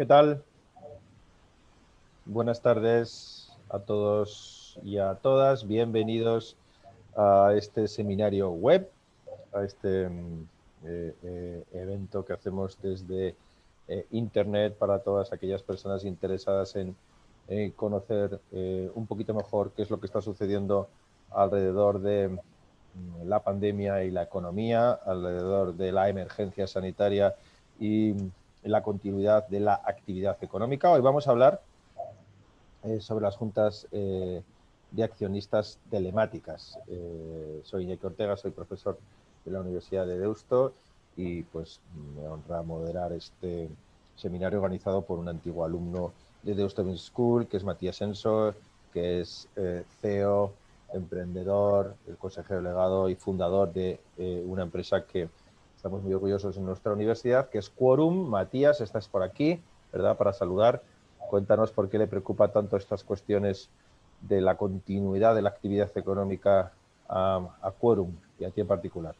¿Qué tal? Buenas tardes a todos y a todas. Bienvenidos a este seminario web, a este evento que hacemos desde Internet para todas aquellas personas interesadas en conocer un poquito mejor qué es lo que está sucediendo alrededor de la pandemia y la economía, alrededor de la emergencia sanitaria y la continuidad de la actividad económica. Hoy vamos a hablar sobre las juntas de accionistas telemáticas. Soy Iñaki Ortega, soy profesor de la Universidad de Deusto y pues me honra moderar este seminario organizado por un antiguo alumno de Deusto Business School, que es Matías Enso, que es CEO, emprendedor, el consejero delegado y fundador de una empresa que estamos muy orgullosos en nuestra universidad, que es Quorum. Matías, estás por aquí, ¿verdad? Para saludar. Cuéntanos por qué le preocupa tanto estas cuestiones de la continuidad de la actividad económica a Quorum y a ti en particular.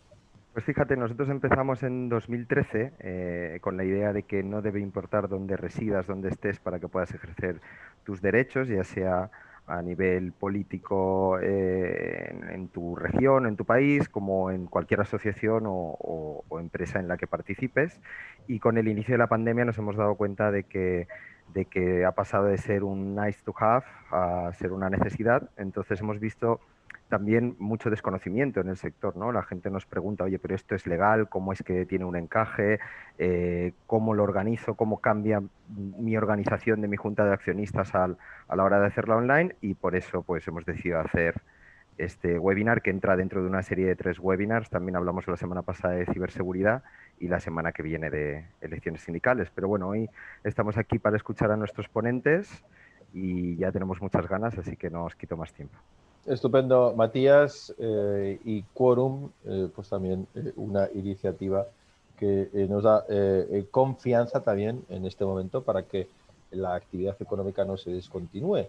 Pues fíjate, nosotros empezamos en 2013 con la idea de que no debe importar dónde residas, dónde estés, para que puedas ejercer tus derechos, ya sea a nivel político en tu región, en tu país, como en cualquier asociación o empresa en la que participes. Y con el inicio de la pandemia nos hemos dado cuenta de que ha pasado de ser un nice to have a ser una necesidad. Entonces hemos visto también mucho desconocimiento en el sector, ¿no? La gente nos pregunta, oye, pero esto es legal, ¿cómo es que tiene un encaje? ¿Cómo lo organizo? ¿Cómo cambia mi organización de mi junta de accionistas a la hora de hacerla online? Y por eso pues hemos decidido hacer este webinar que entra dentro de una serie de 3 webinars. También hablamos la semana pasada de ciberseguridad y la semana que viene de elecciones sindicales. Pero bueno, hoy estamos aquí para escuchar a nuestros ponentes y ya tenemos muchas ganas, así que no os quito más tiempo. Estupendo, Matías, y Quorum, pues también una iniciativa que nos da confianza también en este momento para que la actividad económica no se descontinúe.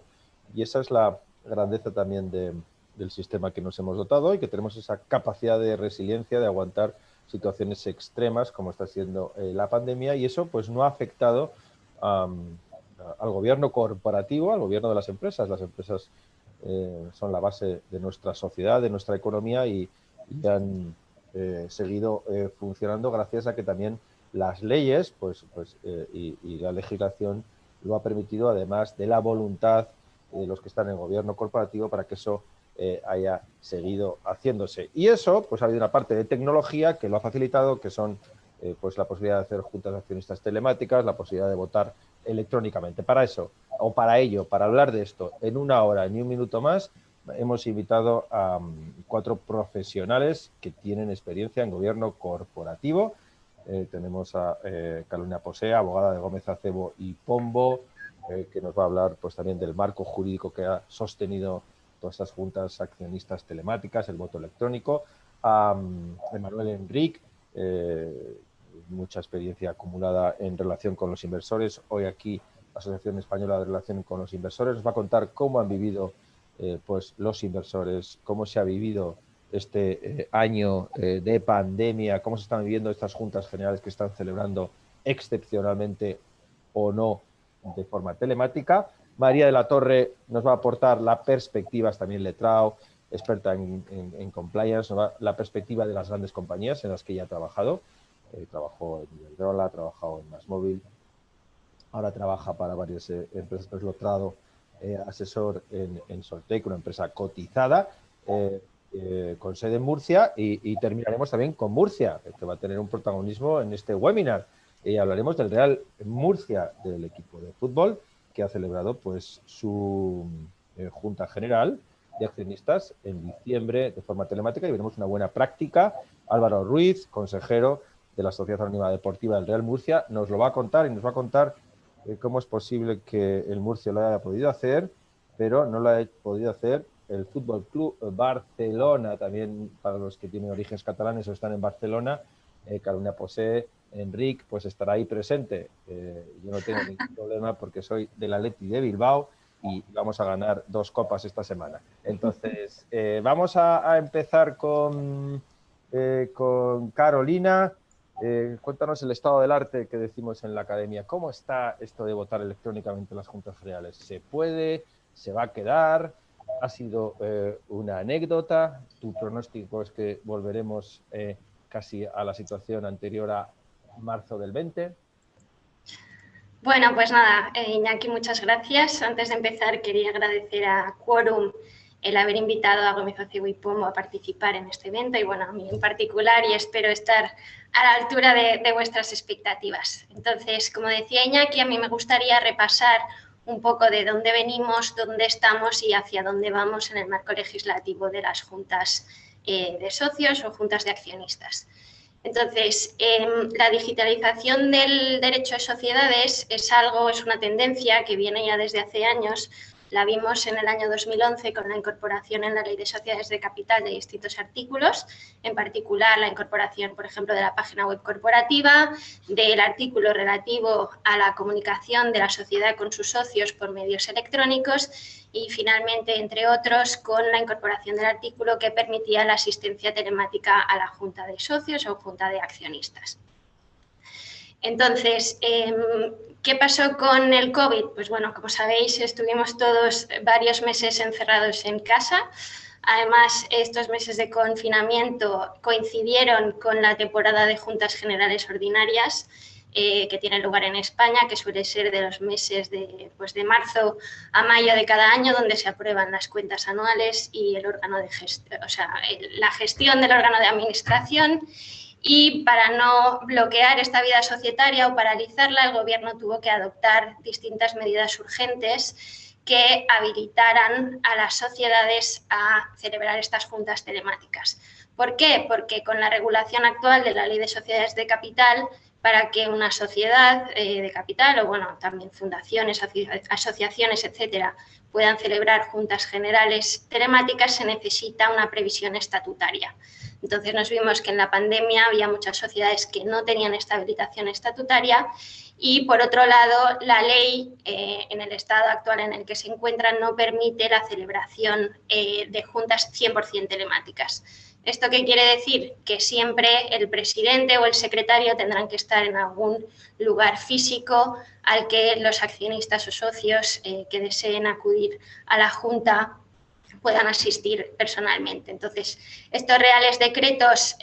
Y esa es la grandeza también del sistema que nos hemos dotado y que tenemos esa capacidad de resiliencia, de aguantar situaciones extremas como está siendo la pandemia, y eso pues no ha afectado al gobierno corporativo, al gobierno de las empresas. Las empresas son la base de nuestra sociedad, de nuestra economía y han seguido funcionando gracias a que también las leyes y la legislación lo ha permitido, además de la voluntad de los que están en el gobierno corporativo para que eso haya seguido haciéndose. Y eso, pues ha habido una parte de tecnología que lo ha facilitado, que son pues la posibilidad de hacer juntas de accionistas telemáticas, la posibilidad de votar electrónicamente. Para eso, o para ello, para hablar de esto en una hora ni un minuto más, hemos invitado a 4 profesionales que tienen experiencia en gobierno corporativo. Tenemos a Carolina Posea, abogada de Gómez Acebo y Pombo, que nos va a hablar pues también del marco jurídico que ha sostenido todas estas juntas accionistas telemáticas, el voto electrónico. A Emanuel Enric, mucha experiencia acumulada en relación con los inversores. Hoy aquí la Asociación Española de Relación con los Inversores nos va a contar cómo han vivido pues los inversores, cómo se ha vivido este año de pandemia, cómo se están viviendo estas juntas generales que están celebrando excepcionalmente o no de forma telemática. María de la Torre nos va a aportar la perspectiva, es también letrado, experta en compliance, la perspectiva de las grandes compañías en las que ella ha trabajado. Trabajó en Iberdrola, ha trabajado en MásMóvil, ahora trabaja para varias empresas, es letrado, asesor en Soltec, una empresa cotizada, con sede en Murcia, y terminaremos también con Murcia, que va a tener un protagonismo en este webinar. Hablaremos del Real Murcia, del equipo de fútbol, que ha celebrado pues su Junta General de Accionistas en diciembre de forma telemática, y veremos una buena práctica. Álvaro Ruiz, consejero de la Sociedad Anónima Deportiva del Real Murcia, nos lo va a contar, y nos va a contar cómo es posible que el Murcia lo haya podido hacer, pero no lo ha podido hacer el Fútbol Club Barcelona. También para los que tienen orígenes catalanes o están en Barcelona, Carolina Posé, Enric, pues estará ahí presente. Yo no tengo ningún problema porque soy del Atleti de Bilbao y vamos a ganar 2 copas esta semana. Entonces, vamos a empezar con Carolina. Cuéntanos el estado del arte que decimos en la academia. ¿Cómo está esto de votar electrónicamente en las juntas generales? ¿Se puede? ¿Se va a quedar? ¿Ha sido una anécdota? ¿Tu pronóstico es que volveremos casi a la situación anterior a marzo del 20? Bueno, pues nada, Iñaki, muchas gracias. Antes de empezar, quería agradecer a Quorum el haber invitado a Gómez Ocego y Pombo a participar en este evento y, bueno, a mí en particular, y espero estar a la altura de vuestras expectativas. Entonces, como decía Iñaki, a mí me gustaría repasar un poco de dónde venimos, dónde estamos y hacia dónde vamos en el marco legislativo de las juntas de socios o juntas de accionistas. Entonces, la digitalización del derecho de sociedades es una tendencia que viene ya desde hace años. La vimos en el año 2011 con la incorporación en la Ley de Sociedades de Capital de distintos artículos, en particular la incorporación, por ejemplo, de la página web corporativa, del artículo relativo a la comunicación de la sociedad con sus socios por medios electrónicos y, finalmente, entre otros, con la incorporación del artículo que permitía la asistencia telemática a la Junta de Socios o Junta de Accionistas. Entonces, ¿qué pasó con el COVID? Pues bueno, como sabéis, estuvimos todos varios meses encerrados en casa. Además, estos meses de confinamiento coincidieron con la temporada de Juntas Generales Ordinarias que tiene lugar en España, que suele ser de los meses de marzo a mayo de cada año, donde se aprueban las cuentas anuales y el órgano de gestión, la gestión del órgano de administración. Y para no bloquear esta vida societaria o paralizarla, el Gobierno tuvo que adoptar distintas medidas urgentes que habilitaran a las sociedades a celebrar estas juntas telemáticas. ¿Por qué? Porque con la regulación actual de la Ley de Sociedades de Capital, para que una sociedad de capital o, bueno, también fundaciones, asociaciones, etcétera, puedan celebrar juntas generales telemáticas, se necesita una previsión estatutaria. Entonces nos vimos que en la pandemia había muchas sociedades que no tenían esta habilitación estatutaria y, por otro lado, la ley en el estado actual en el que se encuentra no permite la celebración de juntas 100% telemáticas. ¿Esto qué quiere decir? Que siempre el presidente o el secretario tendrán que estar en algún lugar físico al que los accionistas o socios que deseen acudir a la junta puedan asistir personalmente. Entonces, estos reales decretos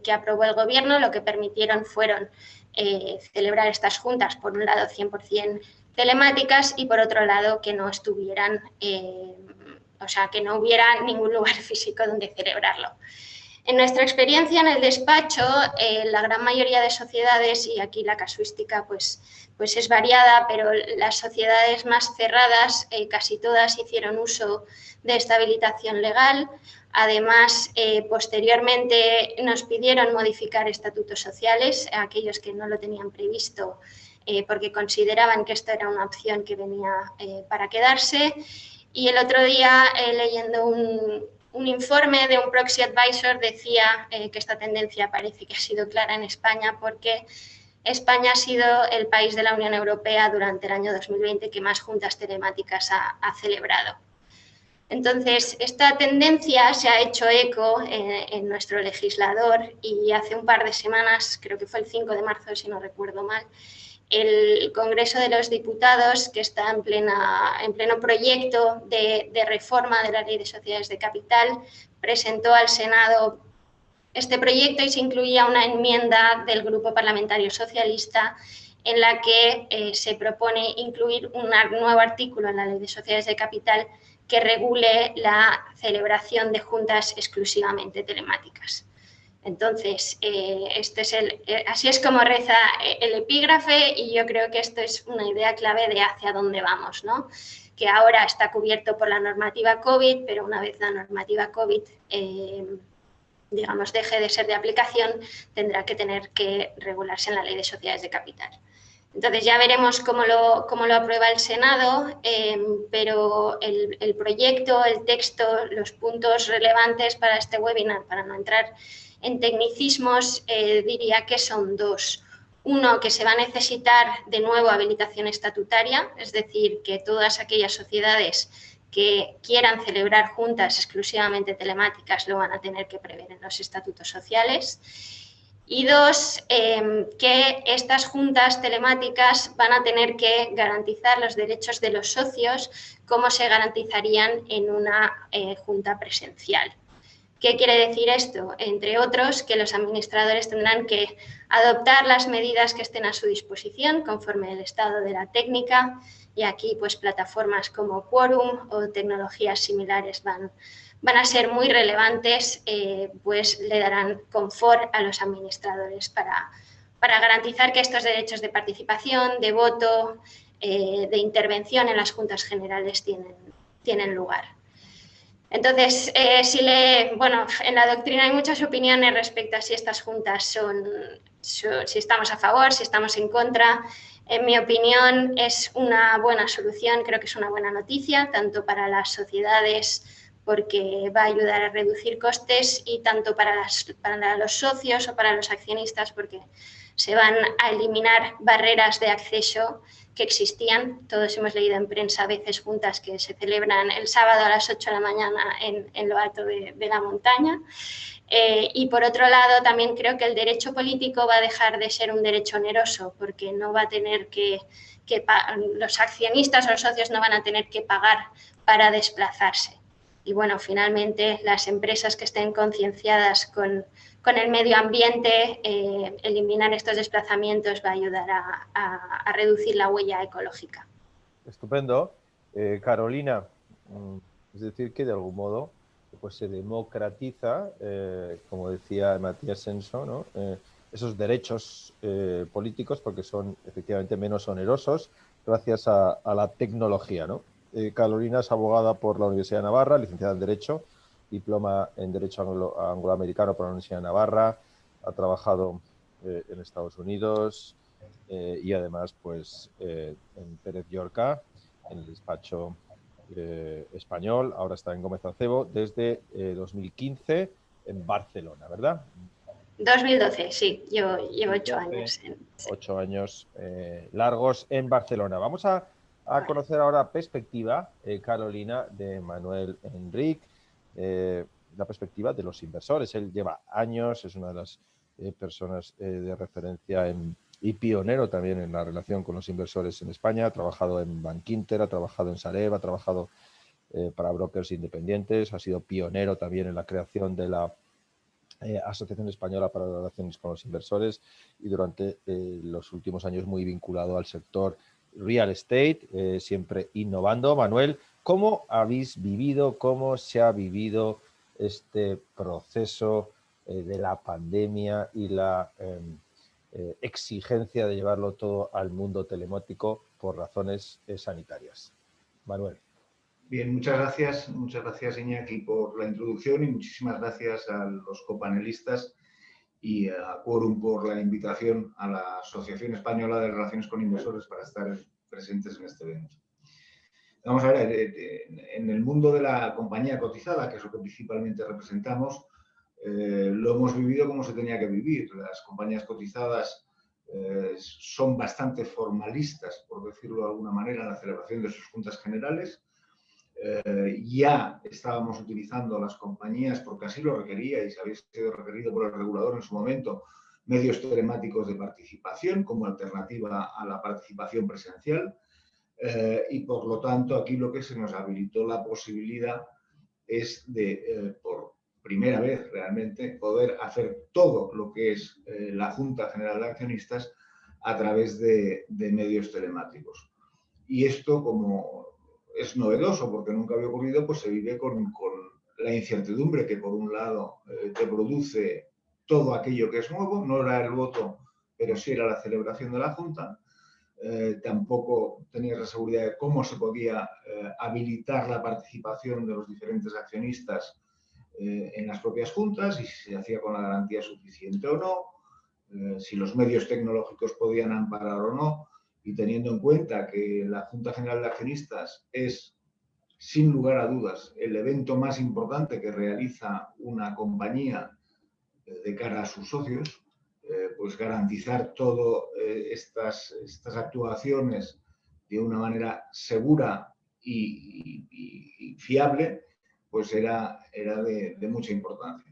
que aprobó el Gobierno lo que permitieron fueron celebrar estas juntas, por un lado 100% telemáticas y, por otro lado, que no estuvieran, que no hubiera ningún lugar físico donde celebrarlo. En nuestra experiencia en el despacho, la gran mayoría de sociedades, y aquí la casuística pues es variada, pero las sociedades más cerradas, casi todas hicieron uso de esta habilitación legal. Además, posteriormente nos pidieron modificar estatutos sociales, a aquellos que no lo tenían previsto, porque consideraban que esto era una opción que venía para quedarse. Y el otro día, leyendo un informe de un proxy advisor, decía que esta tendencia parece que ha sido clara en España, porque España ha sido el país de la Unión Europea durante el año 2020 que más juntas telemáticas ha celebrado. Entonces, esta tendencia se ha hecho eco en nuestro legislador y hace un par de semanas, creo que fue el 5 de marzo, si no recuerdo mal, el Congreso de los Diputados, que está en pleno proyecto de reforma de la Ley de Sociedades de Capital, presentó al Senado este proyecto y se incluía una enmienda del Grupo Parlamentario Socialista en la que se propone incluir un nuevo artículo en la Ley de Sociedades de Capital que regule la celebración de juntas exclusivamente telemáticas. Entonces, así es como reza el epígrafe y yo creo que esto es una idea clave de hacia dónde vamos, ¿no? Que ahora está cubierto por la normativa COVID, pero una vez la normativa COVID, deje de ser de aplicación, tendrá que tener que regularse en la Ley de Sociedades de Capital. Entonces ya veremos cómo lo aprueba el Senado, pero el proyecto, el texto, los puntos relevantes para este webinar, para no entrar en tecnicismos, diría que son dos. Uno, que se va a necesitar de nuevo habilitación estatutaria, es decir, que todas aquellas sociedades que quieran celebrar juntas exclusivamente telemáticas lo van a tener que prever en los estatutos sociales. Y dos, que estas juntas telemáticas van a tener que garantizar los derechos de los socios como se garantizarían en una junta presencial. ¿Qué quiere decir esto? Entre otros, que los administradores tendrán que adoptar las medidas que estén a su disposición conforme el estado de la técnica, y aquí pues plataformas como Quorum o tecnologías similares van a ser muy relevantes, pues le darán confort a los administradores para garantizar que estos derechos de participación, de voto, de intervención en las juntas generales tienen lugar. Entonces, en la doctrina hay muchas opiniones respecto a si estas juntas si estamos a favor, si estamos en contra. En mi opinión, es una buena solución, creo que es una buena noticia, tanto para las sociedades, porque va a ayudar a reducir costes, y tanto para los socios o para los accionistas, porque se van a eliminar barreras de acceso que existían. Todos hemos leído en prensa a veces juntas que se celebran el sábado a las 8 de la mañana en lo alto de la montaña. Y por otro lado, también creo que el derecho político va a dejar de ser un derecho oneroso, porque no va a tener los accionistas o los socios no van a tener que pagar para desplazarse. Y bueno, finalmente las empresas que estén concienciadas con el medio ambiente, eliminar estos desplazamientos va a ayudar a reducir la huella ecológica. Estupendo. Carolina, es decir, que de algún modo pues se democratiza, como decía Matías Senso, ¿no? Esos derechos políticos, porque son efectivamente menos onerosos gracias a la tecnología, ¿no? Carolina es abogada por la Universidad de Navarra, licenciada en Derecho, diploma en Derecho Angloamericano por la Universidad de Navarra, ha trabajado en Estados Unidos y además pues en Pérez Llorca, en el despacho español, ahora está en Gómez Acebo desde 2015 en Barcelona, ¿verdad? 2012, sí, llevo 8 años. 8 años largos en Barcelona. Vamos a conocer ahora perspectiva, Carolina, de Manuel Enric, la perspectiva de los inversores. Él lleva años, es una de las personas de referencia y pionero también en la relación con los inversores en España. Ha trabajado en Bankinter, ha trabajado en Sareb, ha trabajado para brokers independientes, ha sido pionero también en la creación de la Asociación Española para las Relaciones con los Inversores, y durante los últimos años muy vinculado al sector real estate, siempre innovando. Manuel, ¿cómo habéis vivido, cómo se ha vivido este proceso de la pandemia y la exigencia de llevarlo todo al mundo telemático por razones sanitarias? Manuel. Bien, muchas gracias Iñaki por la introducción, y muchísimas gracias a los copanelistas y a Quorum por la invitación a la Asociación Española de Relaciones con Inversores para estar presentes en este evento. Vamos a ver, en el mundo de la compañía cotizada, que es lo que principalmente representamos, lo hemos vivido como se tenía que vivir. Las compañías cotizadas son bastante formalistas, por decirlo de alguna manera, en la celebración de sus juntas generales. Ya estábamos utilizando las compañías, porque así lo requería y se había sido requerido por el regulador en su momento, medios telemáticos de participación como alternativa a la participación presencial, y por lo tanto aquí lo que se nos habilitó la posibilidad es de, por primera vez realmente, poder hacer todo lo que es la Junta General de Accionistas a través de medios telemáticos. Y esto, como es novedoso porque nunca había ocurrido, pues se vive con la incertidumbre que por un lado te produce todo aquello que es nuevo. No era el voto, pero sí era la celebración de la Junta. Tampoco tenías la seguridad de cómo se podía habilitar la participación de los diferentes accionistas en las propias juntas, y si se hacía con la garantía suficiente o no, si los medios tecnológicos podían amparar o no. Y teniendo en cuenta que la Junta General de Accionistas es, sin lugar a dudas, el evento más importante que realiza una compañía de cara a sus socios, pues garantizar todas estas actuaciones de una manera segura y fiable, pues era de mucha importancia.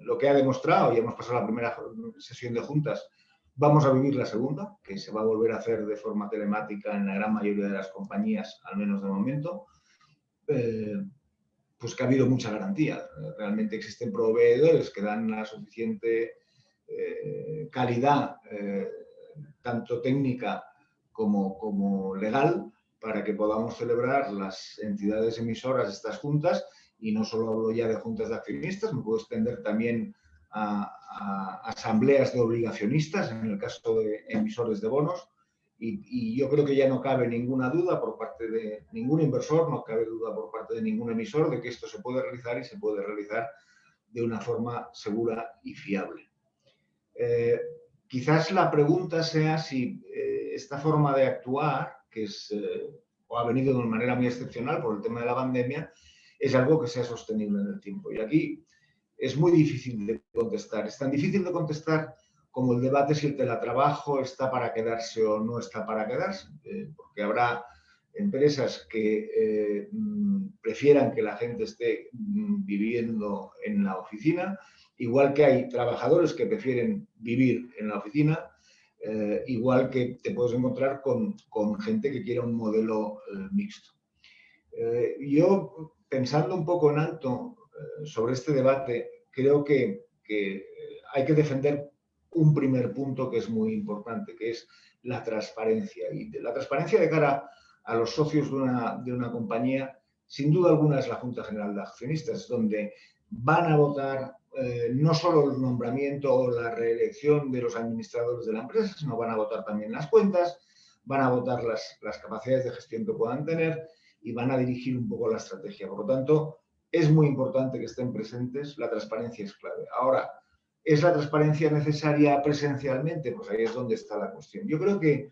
lo que ha demostrado, ya hemos pasado la primera sesión de juntas, vamos a vivir la segunda, que se va a volver a hacer de forma telemática en la gran mayoría de las compañías, al menos de momento, pues que ha habido mucha garantía. Realmente existen proveedores que dan la suficiente calidad, tanto técnica como legal, para que podamos celebrar las entidades emisoras estas juntas, y no solo hablo ya de juntas de accionistas, me puedo extender también a asambleas de obligacionistas, en el caso de emisores de bonos, y yo creo que ya no cabe ninguna duda por parte de ningún inversor, no cabe duda por parte de ningún emisor de que esto se puede realizar, y se puede realizar de una forma segura y fiable. Quizás la pregunta sea si esta forma de actuar, que o ha venido de una manera muy excepcional por el tema de la pandemia, es algo que sea sostenible en el tiempo. Y aquí es muy difícil de contestar. Es tan difícil de contestar como el debate si el teletrabajo está para quedarse o no está para quedarse, porque habrá empresas que prefieran que la gente esté viviendo en la oficina, igual que hay trabajadores que prefieren vivir en la oficina, igual que te puedes encontrar con gente que quiera un modelo mixto. Yo, pensando un poco en alto sobre este debate, creo que hay que defender un primer punto que es muy importante, que es la transparencia. Y la transparencia de cara a los socios de una compañía, sin duda alguna, es la Junta General de Accionistas, donde van a votar no solo el nombramiento o la reelección de los administradores de la empresa, sino van a votar también las cuentas, van a votar las capacidades de gestión que puedan tener y van a dirigir un poco la estrategia. Por lo tanto, es muy importante que estén presentes, la transparencia es clave. Ahora, ¿es la transparencia necesaria presencialmente? Pues ahí es donde está la cuestión. Yo creo que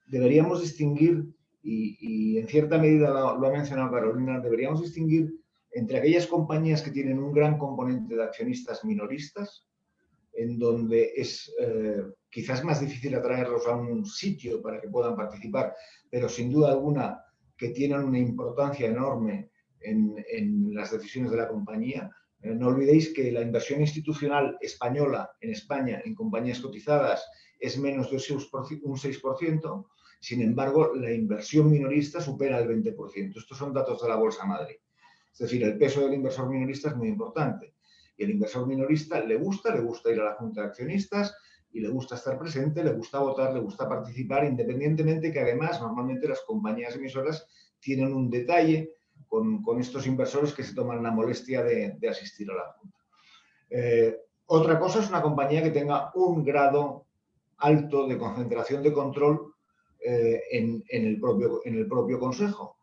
deberíamos distinguir, y en cierta medida lo ha mencionado Carolina, deberíamos distinguir entre aquellas compañías que tienen un gran componente de accionistas minoristas, en donde es quizás más difícil atraerlos a un sitio para que puedan participar, pero sin duda alguna que tienen una importancia enorme en las decisiones de la compañía. No olvidéis que la inversión institucional española en España en compañías cotizadas es menos de un 6%, sin embargo, la inversión minorista supera el 20%. Estos son datos de la Bolsa Madrid. Es decir, el peso del inversor minorista es muy importante. Y el inversor minorista le gusta ir a la Junta de Accionistas y le gusta estar presente, le gusta votar, le gusta participar, independientemente que además normalmente las compañías emisoras tienen un detalle con estos inversores que se toman la molestia de asistir a la Junta. Otra cosa es una compañía que tenga un grado alto de concentración de control en el propio consejo,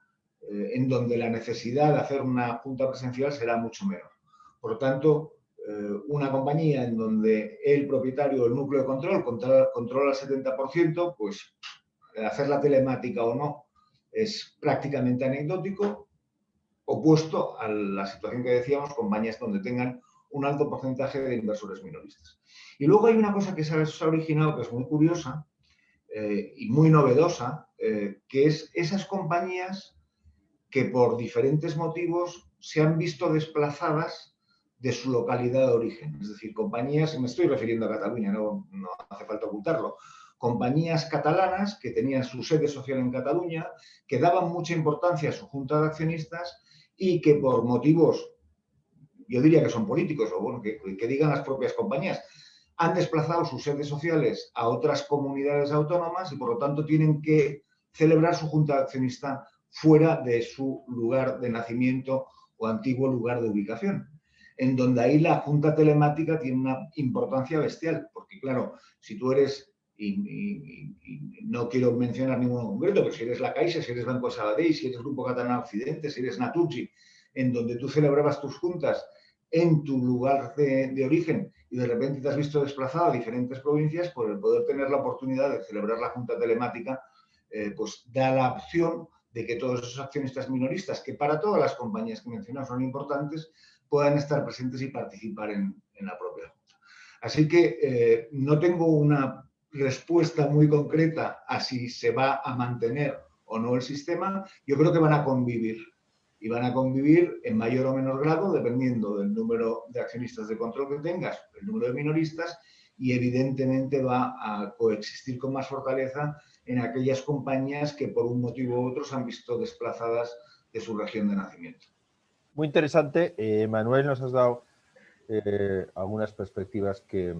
en donde la necesidad de hacer una junta presencial será mucho menor. Por lo tanto, una compañía en donde el propietario del núcleo de control controla el 70%, pues hacerla telemática o no es prácticamente anecdótico, opuesto a la situación que decíamos, compañías donde tengan un alto porcentaje de inversores minoristas. Y luego hay una cosa que se ha originado que es muy curiosa y muy novedosa, que es esas compañías que por diferentes motivos se han visto desplazadas de su localidad de origen. Es decir, compañías, me estoy refiriendo a Cataluña, no hace falta ocultarlo, compañías catalanas que tenían su sede social en Cataluña, que daban mucha importancia a su junta de accionistas y que por motivos, yo diría que son políticos, o bueno, que digan las propias compañías, han desplazado sus sedes sociales a otras comunidades autónomas y por lo tanto tienen que celebrar su junta de accionista fuera de su lugar de nacimiento o antiguo lugar de ubicación, en donde ahí la junta telemática tiene una importancia bestial, porque claro, si tú eres, y no quiero mencionar ninguno en concreto, pero si eres La Caixa, si eres Banco Sabadell, si eres Grupo Catalana Occidente, si eres Naturgy, en donde tú celebrabas tus juntas en tu lugar de origen y de repente te has visto desplazado a diferentes provincias, por el poder tener la oportunidad de celebrar la junta telemática, pues da la opción de que todos esos accionistas minoristas, que para todas las compañías que mencionas son importantes, puedan estar presentes y participar en la propia junta. Así que no tengo una respuesta muy concreta a si se va a mantener o no el sistema. Yo creo que van a convivir y van a convivir en mayor o menor grado dependiendo del número de accionistas de control que tengas, el número de minoristas, y evidentemente va a coexistir con más fortaleza en aquellas compañías que por un motivo u otro se han visto desplazadas de su región de nacimiento. Muy interesante. Manuel, nos has dado algunas perspectivas que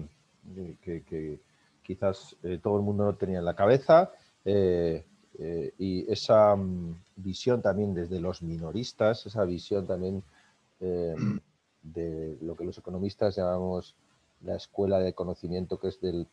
quizás todo el mundo no tenía en la cabeza. Y esa visión también desde los minoristas, esa visión también de lo que los economistas llamamos la escuela de conocimiento, que es del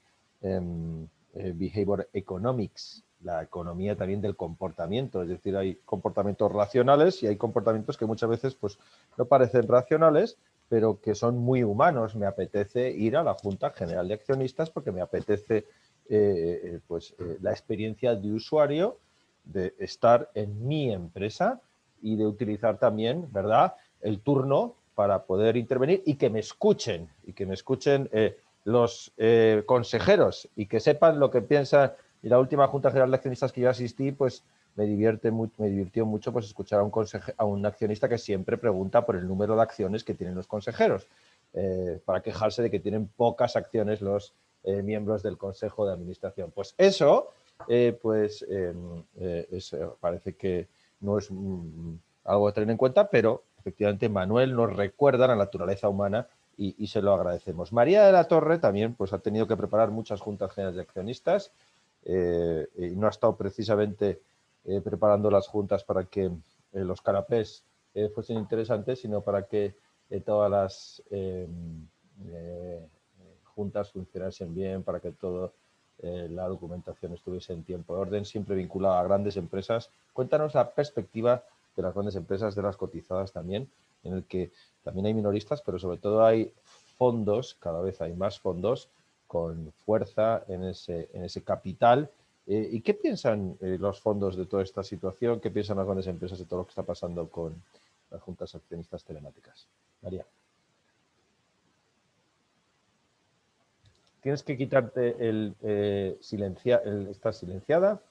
behavior economics, la economía también del comportamiento. Es decir, hay comportamientos racionales y hay comportamientos que muchas veces pues, no parecen racionales, pero que son muy humanos. Me apetece ir a la Junta General de Accionistas porque me apetece la experiencia de usuario de estar en mi empresa y de utilizar también, ¿verdad?, el turno para poder intervenir y que me escuchen los consejeros y que sepan lo que piensan. Y la última Junta General de Accionistas que yo asistí, pues me divirtió mucho pues escuchar a un accionista que siempre pregunta por el número de acciones que tienen los consejeros, para quejarse de que tienen pocas acciones los miembros del Consejo de Administración. Pues eso, parece que no es algo a tener en cuenta, pero efectivamente Manuel nos recuerda la naturaleza humana y se lo agradecemos. María de la Torre también pues, ha tenido que preparar muchas juntas generales de accionistas y no ha estado precisamente preparando las juntas para que los canapés fuesen interesantes, sino para que todas las juntas funcionasen bien, para que toda la documentación estuviese en tiempo y orden, siempre vinculada a grandes empresas. Cuéntanos la perspectiva de las grandes empresas, de las cotizadas también, en el que también hay minoristas, pero sobre todo hay fondos, cada vez hay más fondos con fuerza en ese capital. ¿Y qué piensan los fondos de toda esta situación? ¿Qué piensan las grandes empresas de todo lo que está pasando con las juntas accionistas telemáticas? María. Tienes que quitarte estás silenciada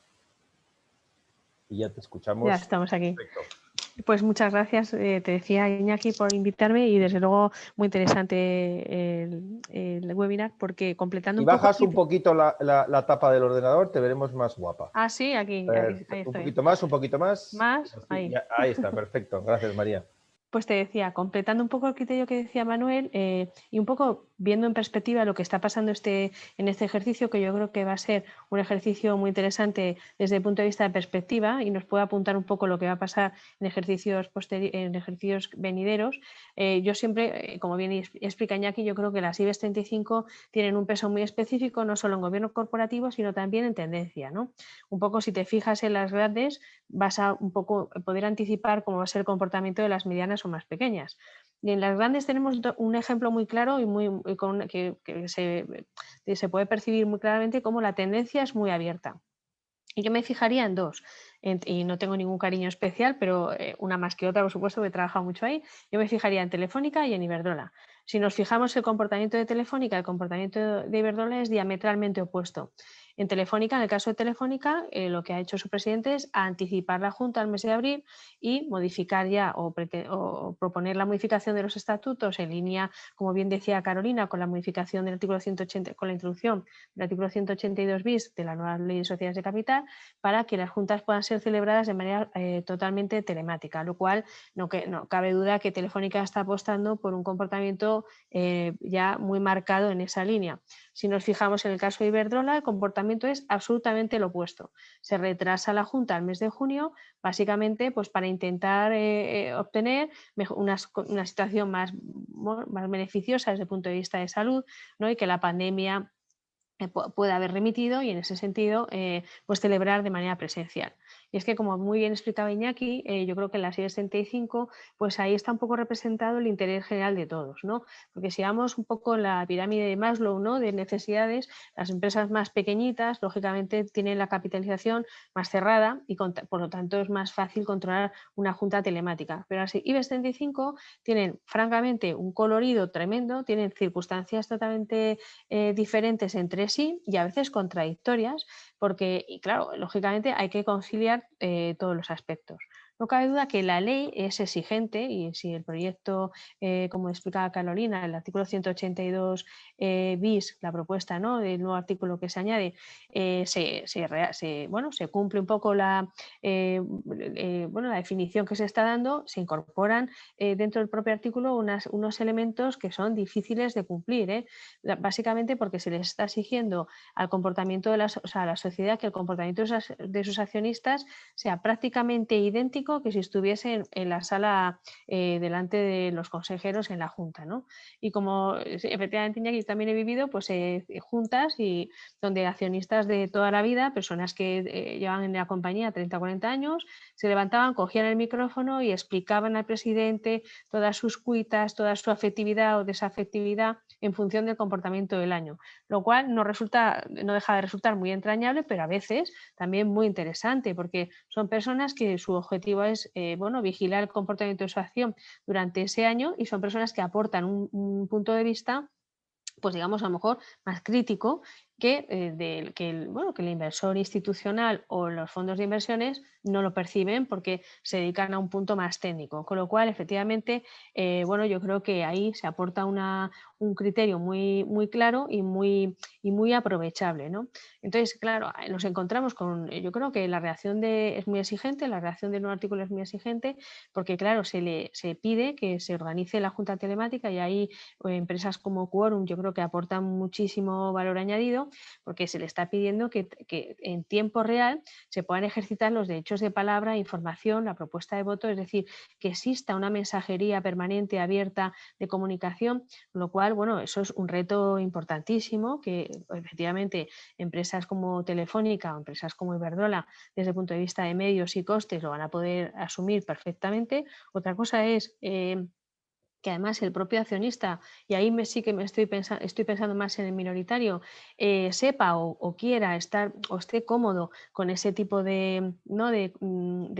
y ya te escuchamos. Ya estamos aquí. Perfecto. Pues muchas gracias, te decía Iñaki, por invitarme y desde luego muy interesante el webinar porque completando Si un poco... bajas un poquito la tapa del ordenador te veremos más guapa. Ah, sí, aquí, ahí estoy. Un poquito más. Más, ahí. Ahí está, perfecto. Gracias, María. Pues te decía, completando un poco el criterio que decía Manuel y un poco viendo en perspectiva lo que está pasando en este ejercicio, que yo creo que va a ser un ejercicio muy interesante desde el punto de vista de perspectiva y nos puede apuntar un poco lo que va a pasar en ejercicios venideros. Yo siempre, como bien explica Iñaki, yo creo que las IBEX 35 tienen un peso muy específico, no solo en gobierno corporativo, sino también en tendencia, ¿no? Un poco si te fijas en las grandes, vas a un poco poder anticipar cómo va a ser el comportamiento de las medianas o más pequeñas. Y en las grandes tenemos un ejemplo muy claro y que se puede percibir muy claramente como la tendencia es muy abierta. Y yo me fijaría en dos, y no tengo ningún cariño especial, pero una más que otra, por supuesto, que he trabajado mucho ahí. Yo me fijaría en Telefónica y en Iberdrola. Si nos fijamos el comportamiento de Telefónica, el comportamiento de Iberdrola es diametralmente opuesto. En Telefónica, en el caso de Telefónica, lo que ha hecho su presidente es anticipar la Junta al mes de abril y modificar ya o proponer la modificación de los estatutos en línea, como bien decía Carolina, con la modificación del artículo 180, con la introducción del artículo 182 bis de la nueva ley de sociedades de capital, para que las juntas puedan ser celebradas de manera totalmente telemática, lo cual no cabe duda que Telefónica está apostando por un comportamiento ya muy marcado en esa línea. Si nos fijamos en el caso de Iberdrola, el comportamiento es absolutamente lo opuesto. Se retrasa la Junta al mes de junio, básicamente pues para intentar obtener una situación más beneficiosa desde el punto de vista de salud, ¿no? Y que la pandemia puede haber remitido y en ese sentido pues celebrar de manera presencial. Y es que, como muy bien explicaba Iñaki, yo creo que en la IBEX 35 pues ahí está un poco representado el interés general de todos, ¿no? Porque si vamos un poco en la pirámide de Maslow, ¿no?, de necesidades, las empresas más pequeñitas lógicamente tienen la capitalización más cerrada y por lo tanto es más fácil controlar una junta telemática. Pero las IBEX 35 tienen francamente un colorido tremendo, tienen circunstancias totalmente diferentes entre sí y a veces contradictorias porque, y claro, lógicamente hay que conciliar todos los aspectos. No cabe duda que la ley es exigente y si el proyecto, como explicaba Carolina, el artículo 182 bis, la propuesta, ¿no?, del nuevo artículo que se añade, se cumple un poco la definición que se está dando, se incorporan dentro del propio artículo unos elementos que son difíciles de cumplir, básicamente porque se les está exigiendo al comportamiento de a la sociedad que el comportamiento de sus accionistas sea prácticamente idéntico que si estuviesen en la sala delante de los consejeros en la junta, ¿no? Y como efectivamente Iñaki también he vivido, pues juntas y donde accionistas de toda la vida, personas que llevan en la compañía 30 o 40 años, se levantaban, cogían el micrófono y explicaban al presidente todas sus cuitas, toda su afectividad o desafectividad en función del comportamiento del año, lo cual no deja de resultar muy entrañable, pero a veces también muy interesante, porque son personas que su objetivo es vigilar el comportamiento de su acción durante ese año y son personas que aportan un punto de vista, pues digamos a lo mejor más crítico que el inversor institucional o los fondos de inversiones no lo perciben porque se dedican a un punto más técnico. Con lo cual, efectivamente, yo creo que ahí se aporta un criterio muy, muy claro y muy aprovechable, ¿no? Entonces, claro, nos encontramos yo creo que la redacción es muy exigente, la redacción del nuevo artículo es muy exigente porque, claro, se pide que se organice la junta telemática y ahí empresas como Quorum yo creo que aportan muchísimo valor añadido porque se le está pidiendo que en tiempo real se puedan ejercitar los derechos de palabra, información, la propuesta de voto, es decir, que exista una mensajería permanente, abierta de comunicación, lo cual, bueno, eso es un reto importantísimo que efectivamente empresas como Telefónica o empresas como Iberdrola, desde el punto de vista de medios y costes, lo van a poder asumir perfectamente. Otra cosa es que además el propio accionista, y ahí sí que estoy pensando más en el minoritario, sepa o quiera estar o esté cómodo con ese tipo de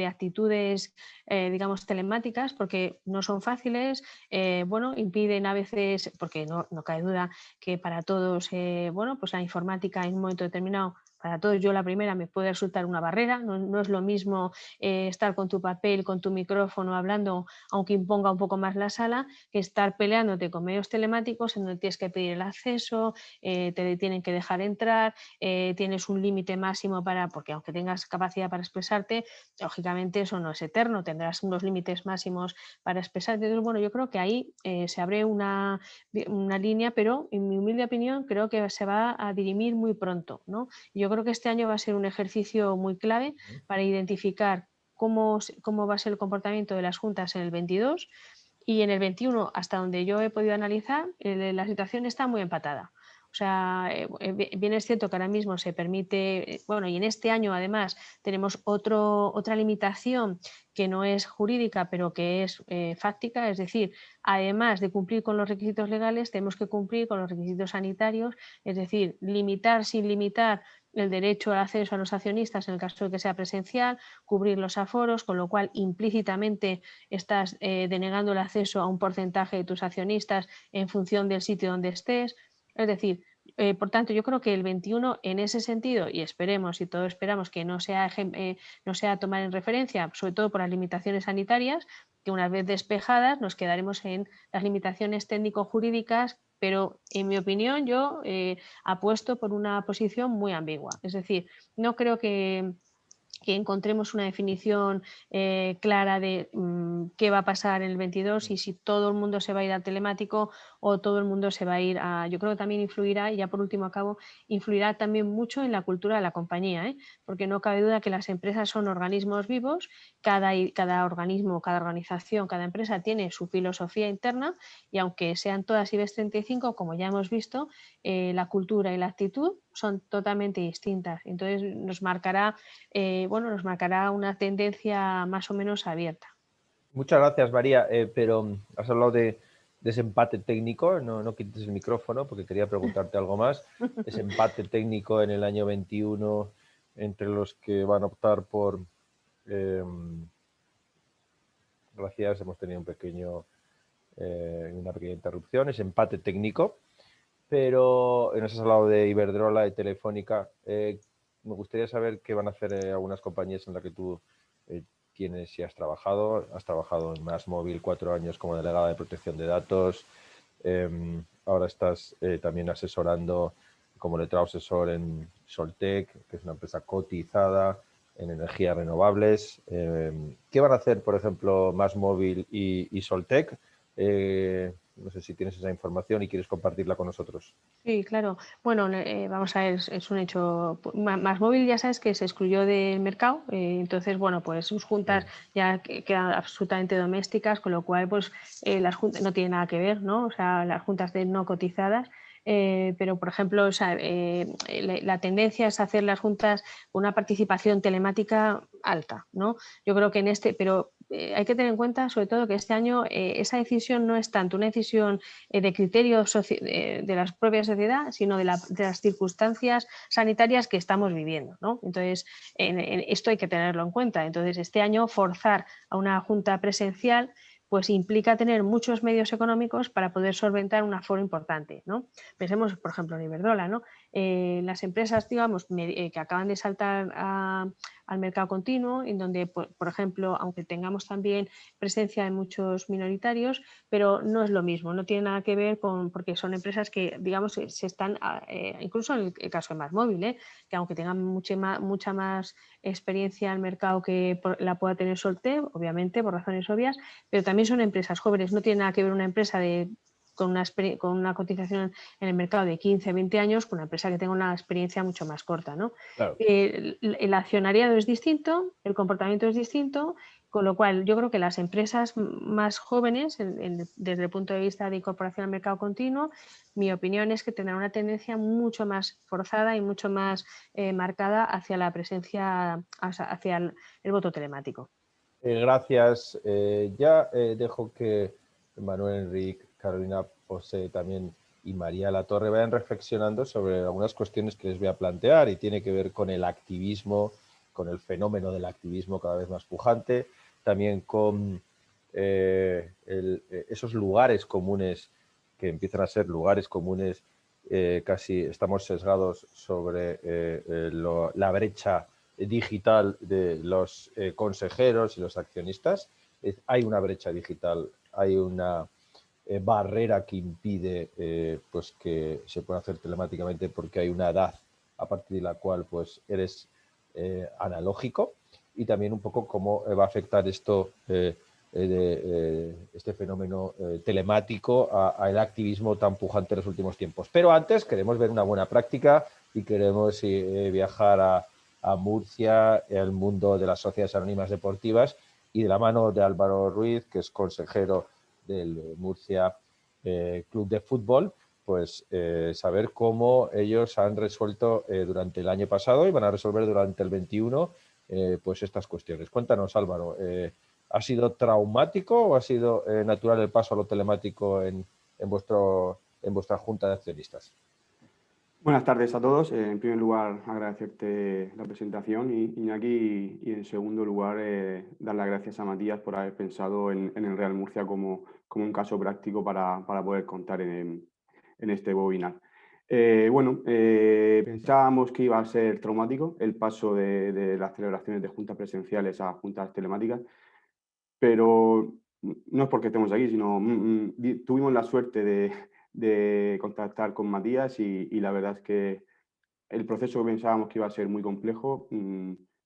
actitudes, digamos, telemáticas, porque no son fáciles, impiden a veces, porque no cabe duda que para todos, pues la informática en un momento determinado, para todos, yo la primera, me puede resultar una barrera, no es lo mismo estar con tu papel, con tu micrófono hablando, aunque imponga un poco más la sala, que estar peleándote con medios telemáticos en donde tienes que pedir el acceso, te tienen que dejar entrar, tienes un límite máximo porque aunque tengas capacidad para expresarte, lógicamente eso no es eterno, tendrás unos límites máximos para expresarte. Entonces, bueno, yo creo que ahí se abre una línea, pero en mi humilde opinión creo que se va a dirimir muy pronto, ¿no? Yo creo que este año va a ser un ejercicio muy clave para identificar cómo va a ser el comportamiento de las juntas en el 22 y en el 21, hasta donde yo he podido analizar, la situación está muy empatada. O sea, bien es cierto que ahora mismo se permite, y en este año además tenemos otra limitación que no es jurídica, pero que es fáctica, es decir, además de cumplir con los requisitos legales, tenemos que cumplir con los requisitos sanitarios, es decir, limitar sin limitar el derecho al acceso a los accionistas en el caso de que sea presencial, cubrir los aforos, con lo cual implícitamente estás denegando el acceso a un porcentaje de tus accionistas en función del sitio donde estés. Es decir, por tanto, yo creo que el 21 en ese sentido, y esperemos y todos esperamos que no sea tomar en referencia, sobre todo por las limitaciones sanitarias, que una vez despejadas nos quedaremos en las limitaciones técnico-jurídicas, pero en mi opinión yo apuesto por una posición muy ambigua. Es decir, no creo que encontremos una definición clara de qué va a pasar en el 22 y si todo el mundo se va a ir al telemático o todo el mundo se va a ir a... Yo creo que también influirá, y ya por último acabo, influirá también mucho en la cultura de la compañía, porque no cabe duda que las empresas son organismos vivos, cada organismo, cada organización, cada empresa tiene su filosofía interna y aunque sean todas IBEX 35, como ya hemos visto, la cultura y la actitud son totalmente distintas. Entonces nos marcará una tendencia más o menos abierta. Muchas gracias, María, pero has hablado de ese empate técnico, no quites el micrófono porque quería preguntarte algo más. Ese empate técnico en el año 21 entre los que van a optar por... gracias, hemos tenido una pequeña interrupción, ese empate técnico, pero nos has hablado de Iberdrola, de Telefónica. Me gustaría saber qué van a hacer algunas compañías en las que tú tienes y has trabajado en MásMóvil 4 años como delegada de protección de datos, ahora estás también asesorando como letrado asesor en Soltec, que es una empresa cotizada en energías renovables. ¿Qué van a hacer, por ejemplo, MásMóvil y Soltec? No sé si tienes esa información y quieres compartirla con nosotros. Sí, claro. Bueno, vamos a ver, es un hecho. MásMóvil ya sabes que se excluyó del mercado, entonces, bueno, pues sus juntas ya quedan absolutamente domésticas, con lo cual, pues las juntas no tienen nada que ver, ¿no? O sea, las juntas de no cotizadas. Pero, por ejemplo, o sea, la tendencia es hacer las juntas con una participación telemática alta, ¿no? Yo creo que en pero hay que tener en cuenta, sobre todo, que este año esa decisión no es tanto una decisión de criterios de la propia sociedad, sino de las circunstancias sanitarias que estamos viviendo, ¿no? Entonces, esto hay que tenerlo en cuenta. Entonces, este año forzar a una junta presencial pues implica tener muchos medios económicos para poder solventar un aforo importante, ¿no? Pensemos, por ejemplo, en Iberdrola, ¿no? Las empresas, digamos, que acaban de saltar al mercado continuo, en donde, por ejemplo, aunque tengamos también presencia de muchos minoritarios, pero no es lo mismo, no tiene nada que ver porque son empresas que, digamos, se están, incluso en el caso de MásMóvil, que aunque tengan mucha más experiencia en el mercado que la pueda tener Soltec, obviamente, por razones obvias, pero también son empresas jóvenes, no tiene nada que ver una empresa con una cotización en el mercado de 15, 20 años con una empresa que tenga una experiencia mucho más corta, ¿no? Claro. El accionariado es distinto, el comportamiento es distinto, con lo cual yo creo que las empresas más jóvenes, desde el punto de vista de incorporación al mercado continuo, mi opinión es que tendrán una tendencia mucho más forzada y mucho más marcada hacia la presencia, hacia el voto telemático. Gracias. Ya dejo que Manuel Enrique, Carolina Posé también y María Latorre vayan reflexionando sobre algunas cuestiones que les voy a plantear y tiene que ver con el activismo, con el fenómeno del activismo cada vez más pujante, también con esos lugares comunes que empiezan a ser lugares comunes, casi estamos sesgados sobre la brecha digital de los consejeros y los accionistas. Hay una brecha digital, hay una barrera que impide pues que se pueda hacer telemáticamente porque hay una edad a partir de la cual pues eres analógico, y también un poco cómo va a afectar esto este fenómeno telemático al activismo tan pujante en los últimos tiempos. Pero antes queremos ver una buena práctica y queremos viajar a Murcia, al mundo de las sociedades anónimas deportivas, y de la mano de Álvaro Ruiz, que es consejero del Murcia Club de Fútbol, pues saber cómo ellos han resuelto durante el año pasado y van a resolver durante el 21 pues estas cuestiones. Cuéntanos, Álvaro, ¿ha sido traumático o ha sido natural el paso a lo telemático en vuestra junta de accionistas? Buenas tardes a todos. En primer lugar, agradecerte la presentación, Iñaki, y en segundo lugar, dar las gracias a Matías por haber pensado en el Real Murcia como un caso práctico para poder contar en este webinar. Pensábamos que iba a ser traumático el paso de las celebraciones de juntas presenciales a juntas telemáticas, pero no es porque estemos aquí, sino tuvimos la suerte de contactar con Matías y la verdad es que el proceso que pensábamos que iba a ser muy complejo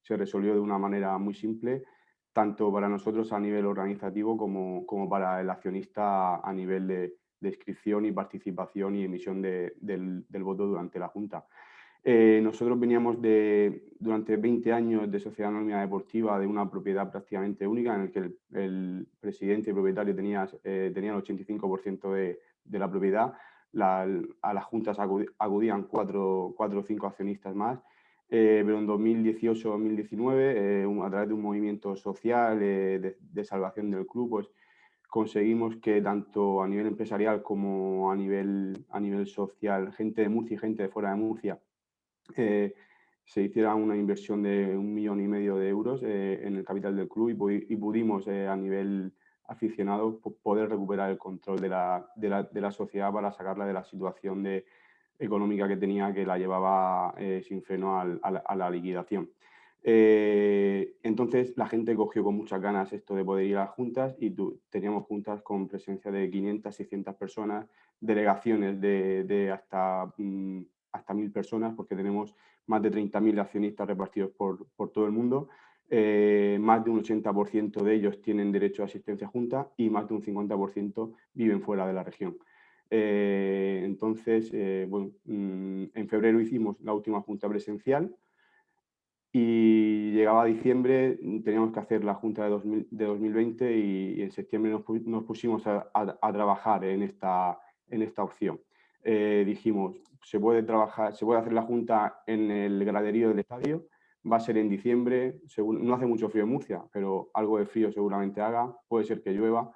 se resolvió de una manera muy simple, tanto para nosotros a nivel organizativo como para el accionista a nivel de inscripción y participación y emisión del voto durante la Junta. Nosotros veníamos durante 20 años de sociedad anónima deportiva, de una propiedad prácticamente única en el que el presidente y propietario tenía el 85% de la propiedad. A las juntas acudían 4 o 5 accionistas más, pero en 2018-2019, a través de un movimiento social de salvación del club, pues conseguimos que tanto a nivel empresarial como a nivel social, gente de Murcia y gente de fuera de Murcia, se hiciera una inversión de 1,5 millones de euros en el capital del club y pudimos a nivel aficionado poder recuperar el control de la sociedad para sacarla de la situación económica que tenía, que la llevaba sin freno a la liquidación. Entonces la gente cogió con muchas ganas esto de poder ir a las juntas y teníamos juntas con presencia de 500, 600 personas, delegaciones de hasta 1.000 personas, porque tenemos más de 30.000 accionistas repartidos por todo el mundo. Más de un 80% de ellos tienen derecho a asistencia a junta y más de un 50% viven fuera de la región. Entonces, bueno, en febrero hicimos la última junta presencial y llegaba diciembre, teníamos que hacer la junta de 2020 y en septiembre nos pusimos a trabajar en esta opción. Dijimos, se puede hacer la junta en el graderío del estadio, va a ser en diciembre, no hace mucho frío en Murcia, pero algo de frío seguramente haga, puede ser que llueva.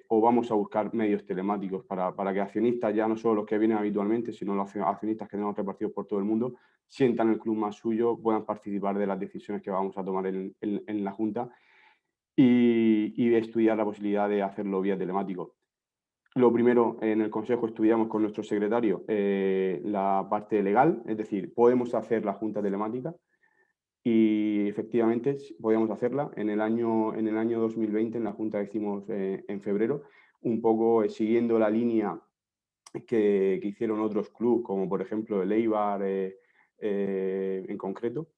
O vamos a buscar medios telemáticos para que accionistas, ya no solo los que vienen habitualmente, sino los accionistas que tenemos repartidos por todo el mundo, sientan el club más suyo, puedan participar de las decisiones que vamos a tomar en la Junta y estudiar la posibilidad de hacerlo vía telemático. Lo primero, en el Consejo estudiamos con nuestro secretario la parte legal, es decir, podemos hacer la Junta telemática. Y efectivamente podíamos hacerla. En el año 2020, en la Junta que hicimos en febrero, un poco siguiendo la línea que hicieron otros clubes, como por ejemplo el Eibar en concreto,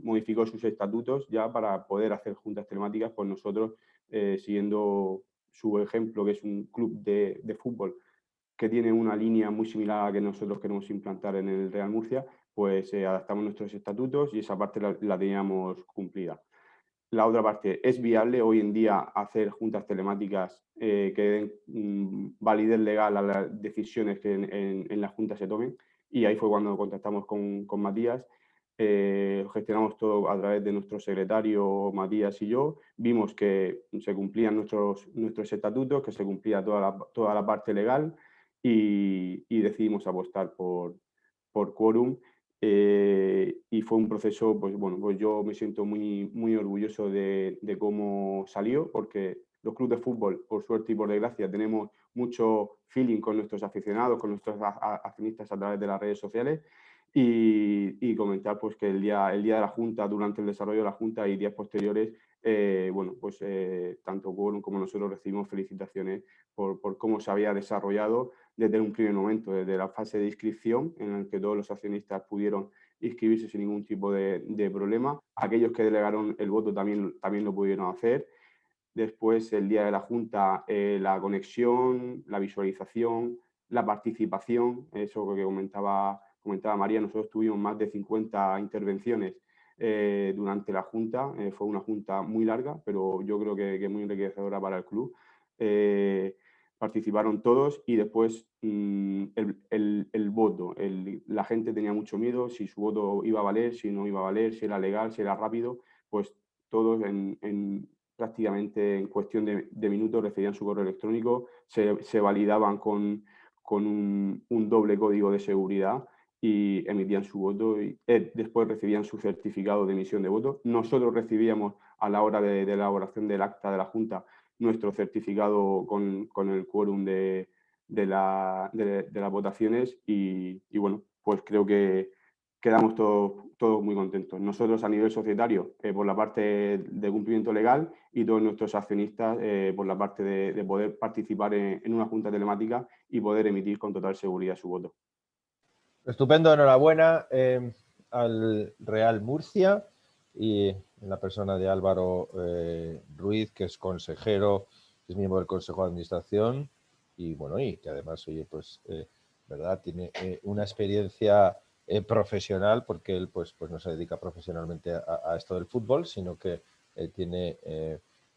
modificó sus estatutos ya para poder hacer juntas telemáticas, pues nosotros, siguiendo su ejemplo, que es un club de fútbol que tiene una línea muy similar a la que nosotros queremos implantar en el Real Murcia, pues adaptamos nuestros estatutos y esa parte la teníamos cumplida. La otra parte, ¿es viable hoy en día hacer juntas telemáticas que den validez legal a las decisiones que en la Junta se tomen? Y ahí fue cuando contactamos con Matías, gestionamos todo a través de nuestro secretario Matías y yo, vimos que se cumplían nuestros estatutos, que se cumplía toda la parte legal y decidimos apostar por Quorum. Y fue un proceso, pues bueno, pues yo me siento muy, muy orgulloso de cómo salió, porque los clubes de fútbol, por suerte y por desgracia, tenemos mucho feeling con nuestros aficionados, con nuestros accionistas a través de las redes sociales y comentar pues que el día de la Junta, durante el desarrollo de la Junta y días posteriores, bueno, pues tanto Quorum como nosotros recibimos felicitaciones por cómo se había desarrollado desde un primer momento, desde la fase de inscripción, en la que todos los accionistas pudieron inscribirse sin ningún tipo de problema. Aquellos que delegaron el voto también lo pudieron hacer. Después, el día de la Junta, la conexión, la visualización, la participación, eso que comentaba María, nosotros tuvimos más de 50 intervenciones durante la Junta. Fue una Junta muy larga, pero yo creo que muy enriquecedora para el club. Participaron todos y después el voto. La gente tenía mucho miedo si su voto iba a valer, si no iba a valer, si era legal, si era rápido. Pues todos prácticamente en cuestión de minutos recibían su correo electrónico, se validaban con un doble código de seguridad y emitían su voto y después recibían su certificado de emisión de voto. Nosotros recibíamos a la hora de elaboración del acta de la Junta nuestro certificado con el quórum de las votaciones y bueno, pues creo que quedamos todos muy contentos. Nosotros a nivel societario por la parte de cumplimiento legal y todos nuestros accionistas por la parte de poder participar en una junta telemática y poder emitir con total seguridad su voto. Estupendo, enhorabuena al Real Murcia y en la persona de Álvaro Ruiz, que es consejero, es miembro del Consejo de Administración y bueno, y que además, oye, pues, verdad, tiene una experiencia profesional, porque él pues no se dedica profesionalmente a esto del fútbol, sino que tiene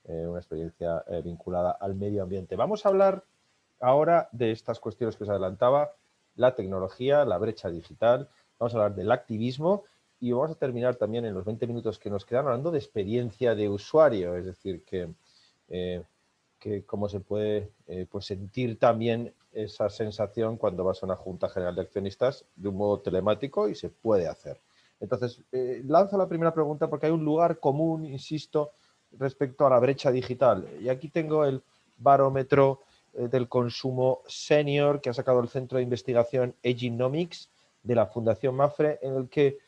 una experiencia vinculada al medio ambiente. Vamos a hablar ahora de estas cuestiones que os adelantaba, la tecnología, la brecha digital, vamos a hablar del activismo y vamos a terminar también en los 20 minutos que nos quedan hablando de experiencia de usuario, es decir, que cómo se puede pues sentir también esa sensación cuando vas a una Junta General de Accionistas de un modo telemático y se puede hacer. Entonces, lanzo la primera pregunta porque hay un lugar común, insisto, respecto a la brecha digital. Y aquí tengo el barómetro del consumo senior que ha sacado el Centro de Investigación Agenomics de la Fundación Mapfre, en el que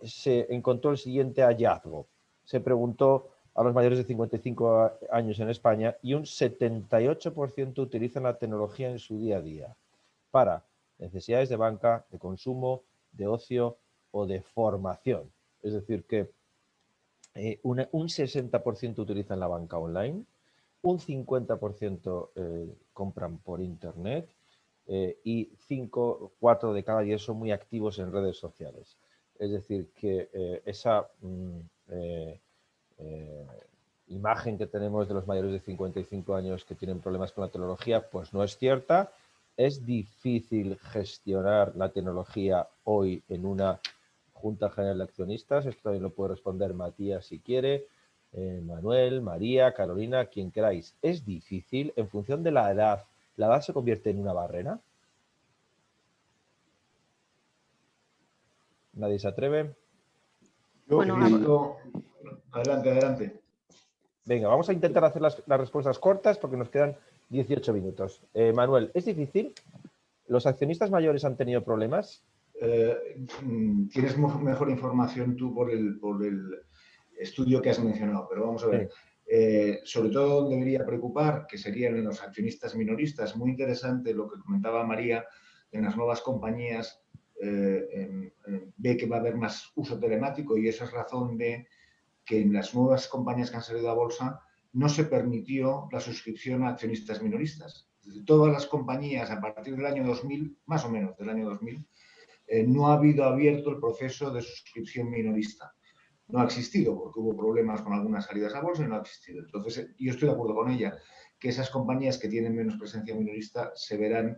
se encontró el siguiente hallazgo. Se preguntó a los mayores de 55 años en España y un 78% utilizan la tecnología en su día a día para necesidades de banca, de consumo, de ocio o de formación. Es decir, que un 60% utilizan la banca online, un 50% compran por internet y 4 de cada 10 son muy activos en redes sociales. Es decir, que esa imagen que tenemos de los mayores de 55 años que tienen problemas con la tecnología, pues no es cierta. Es difícil gestionar la tecnología hoy en una Junta General de Accionistas. Esto también lo puede responder Matías si quiere, Manuel, María, Carolina, quien queráis. Es difícil en función de la edad. ¿La edad se convierte en una barrera? ¿Nadie se atreve? Bueno, adelante. Venga, vamos a intentar hacer las respuestas cortas porque nos quedan 18 minutos. Manuel, ¿es difícil? ¿Los accionistas mayores han tenido problemas? Tienes mejor información tú por el estudio que has mencionado, pero vamos a ver. Sí. Sobre todo debería preocupar, que serían en los accionistas minoristas. Muy interesante lo que comentaba María, en las nuevas compañías ve que va a haber más uso telemático y esa es razón de que en las nuevas compañías que han salido a bolsa no se permitió la suscripción a accionistas minoristas. Todas las compañías a partir del año 2000, más o menos del año 2000, no ha habido abierto el proceso de suscripción minorista. No ha existido porque hubo problemas con algunas salidas a bolsa y no ha existido. Entonces, yo estoy de acuerdo con ella, que esas compañías que tienen menos presencia minorista se verán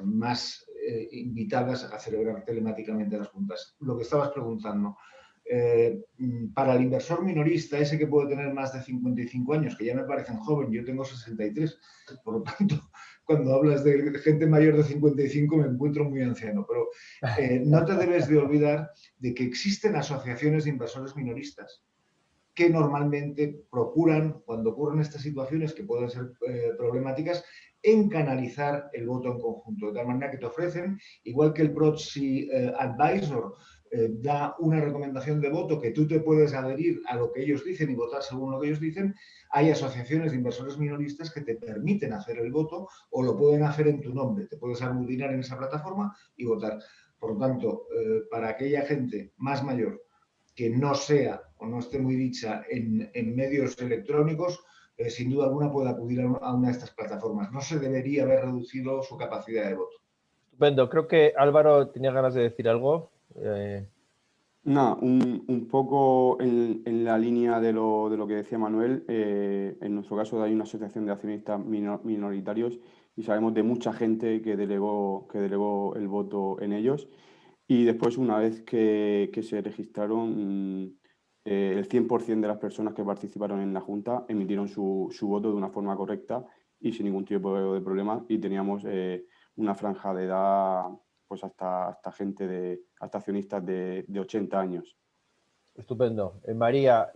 más invitadas a celebrar telemáticamente las juntas. Lo que estabas preguntando, para el inversor minorista, ese que puede tener más de 55 años, que ya me parecen joven, yo tengo 63, por lo tanto, cuando hablas de gente mayor de 55 me encuentro muy anciano, pero no te debes de olvidar de que existen asociaciones de inversores minoristas que normalmente procuran, cuando ocurren estas situaciones que pueden ser problemáticas, en canalizar el voto en conjunto, de tal manera que te ofrecen, igual que el Proxy Advisor da una recomendación de voto que tú te puedes adherir a lo que ellos dicen y votar según lo que ellos dicen, hay asociaciones de inversores minoristas que te permiten hacer el voto o lo pueden hacer en tu nombre, te puedes aglutinar en esa plataforma y votar. Por lo tanto, para aquella gente más mayor que no sea o no esté muy dicha en medios electrónicos, sin duda alguna puede acudir a una de estas plataformas. No se debería haber reducido su capacidad de voto. Estupendo. Creo que Álvaro tenía ganas de decir algo. Nada, un poco en la línea de lo que decía Manuel. En nuestro caso hay una asociación de accionistas minoritarios y sabemos de mucha gente que delegó el voto en ellos. Y después, una vez que se registraron, el 100% de las personas que participaron en la Junta emitieron su voto de una forma correcta y sin ningún tipo de problema. Y teníamos una franja de edad, pues hasta accionistas de 80 años. Estupendo. María,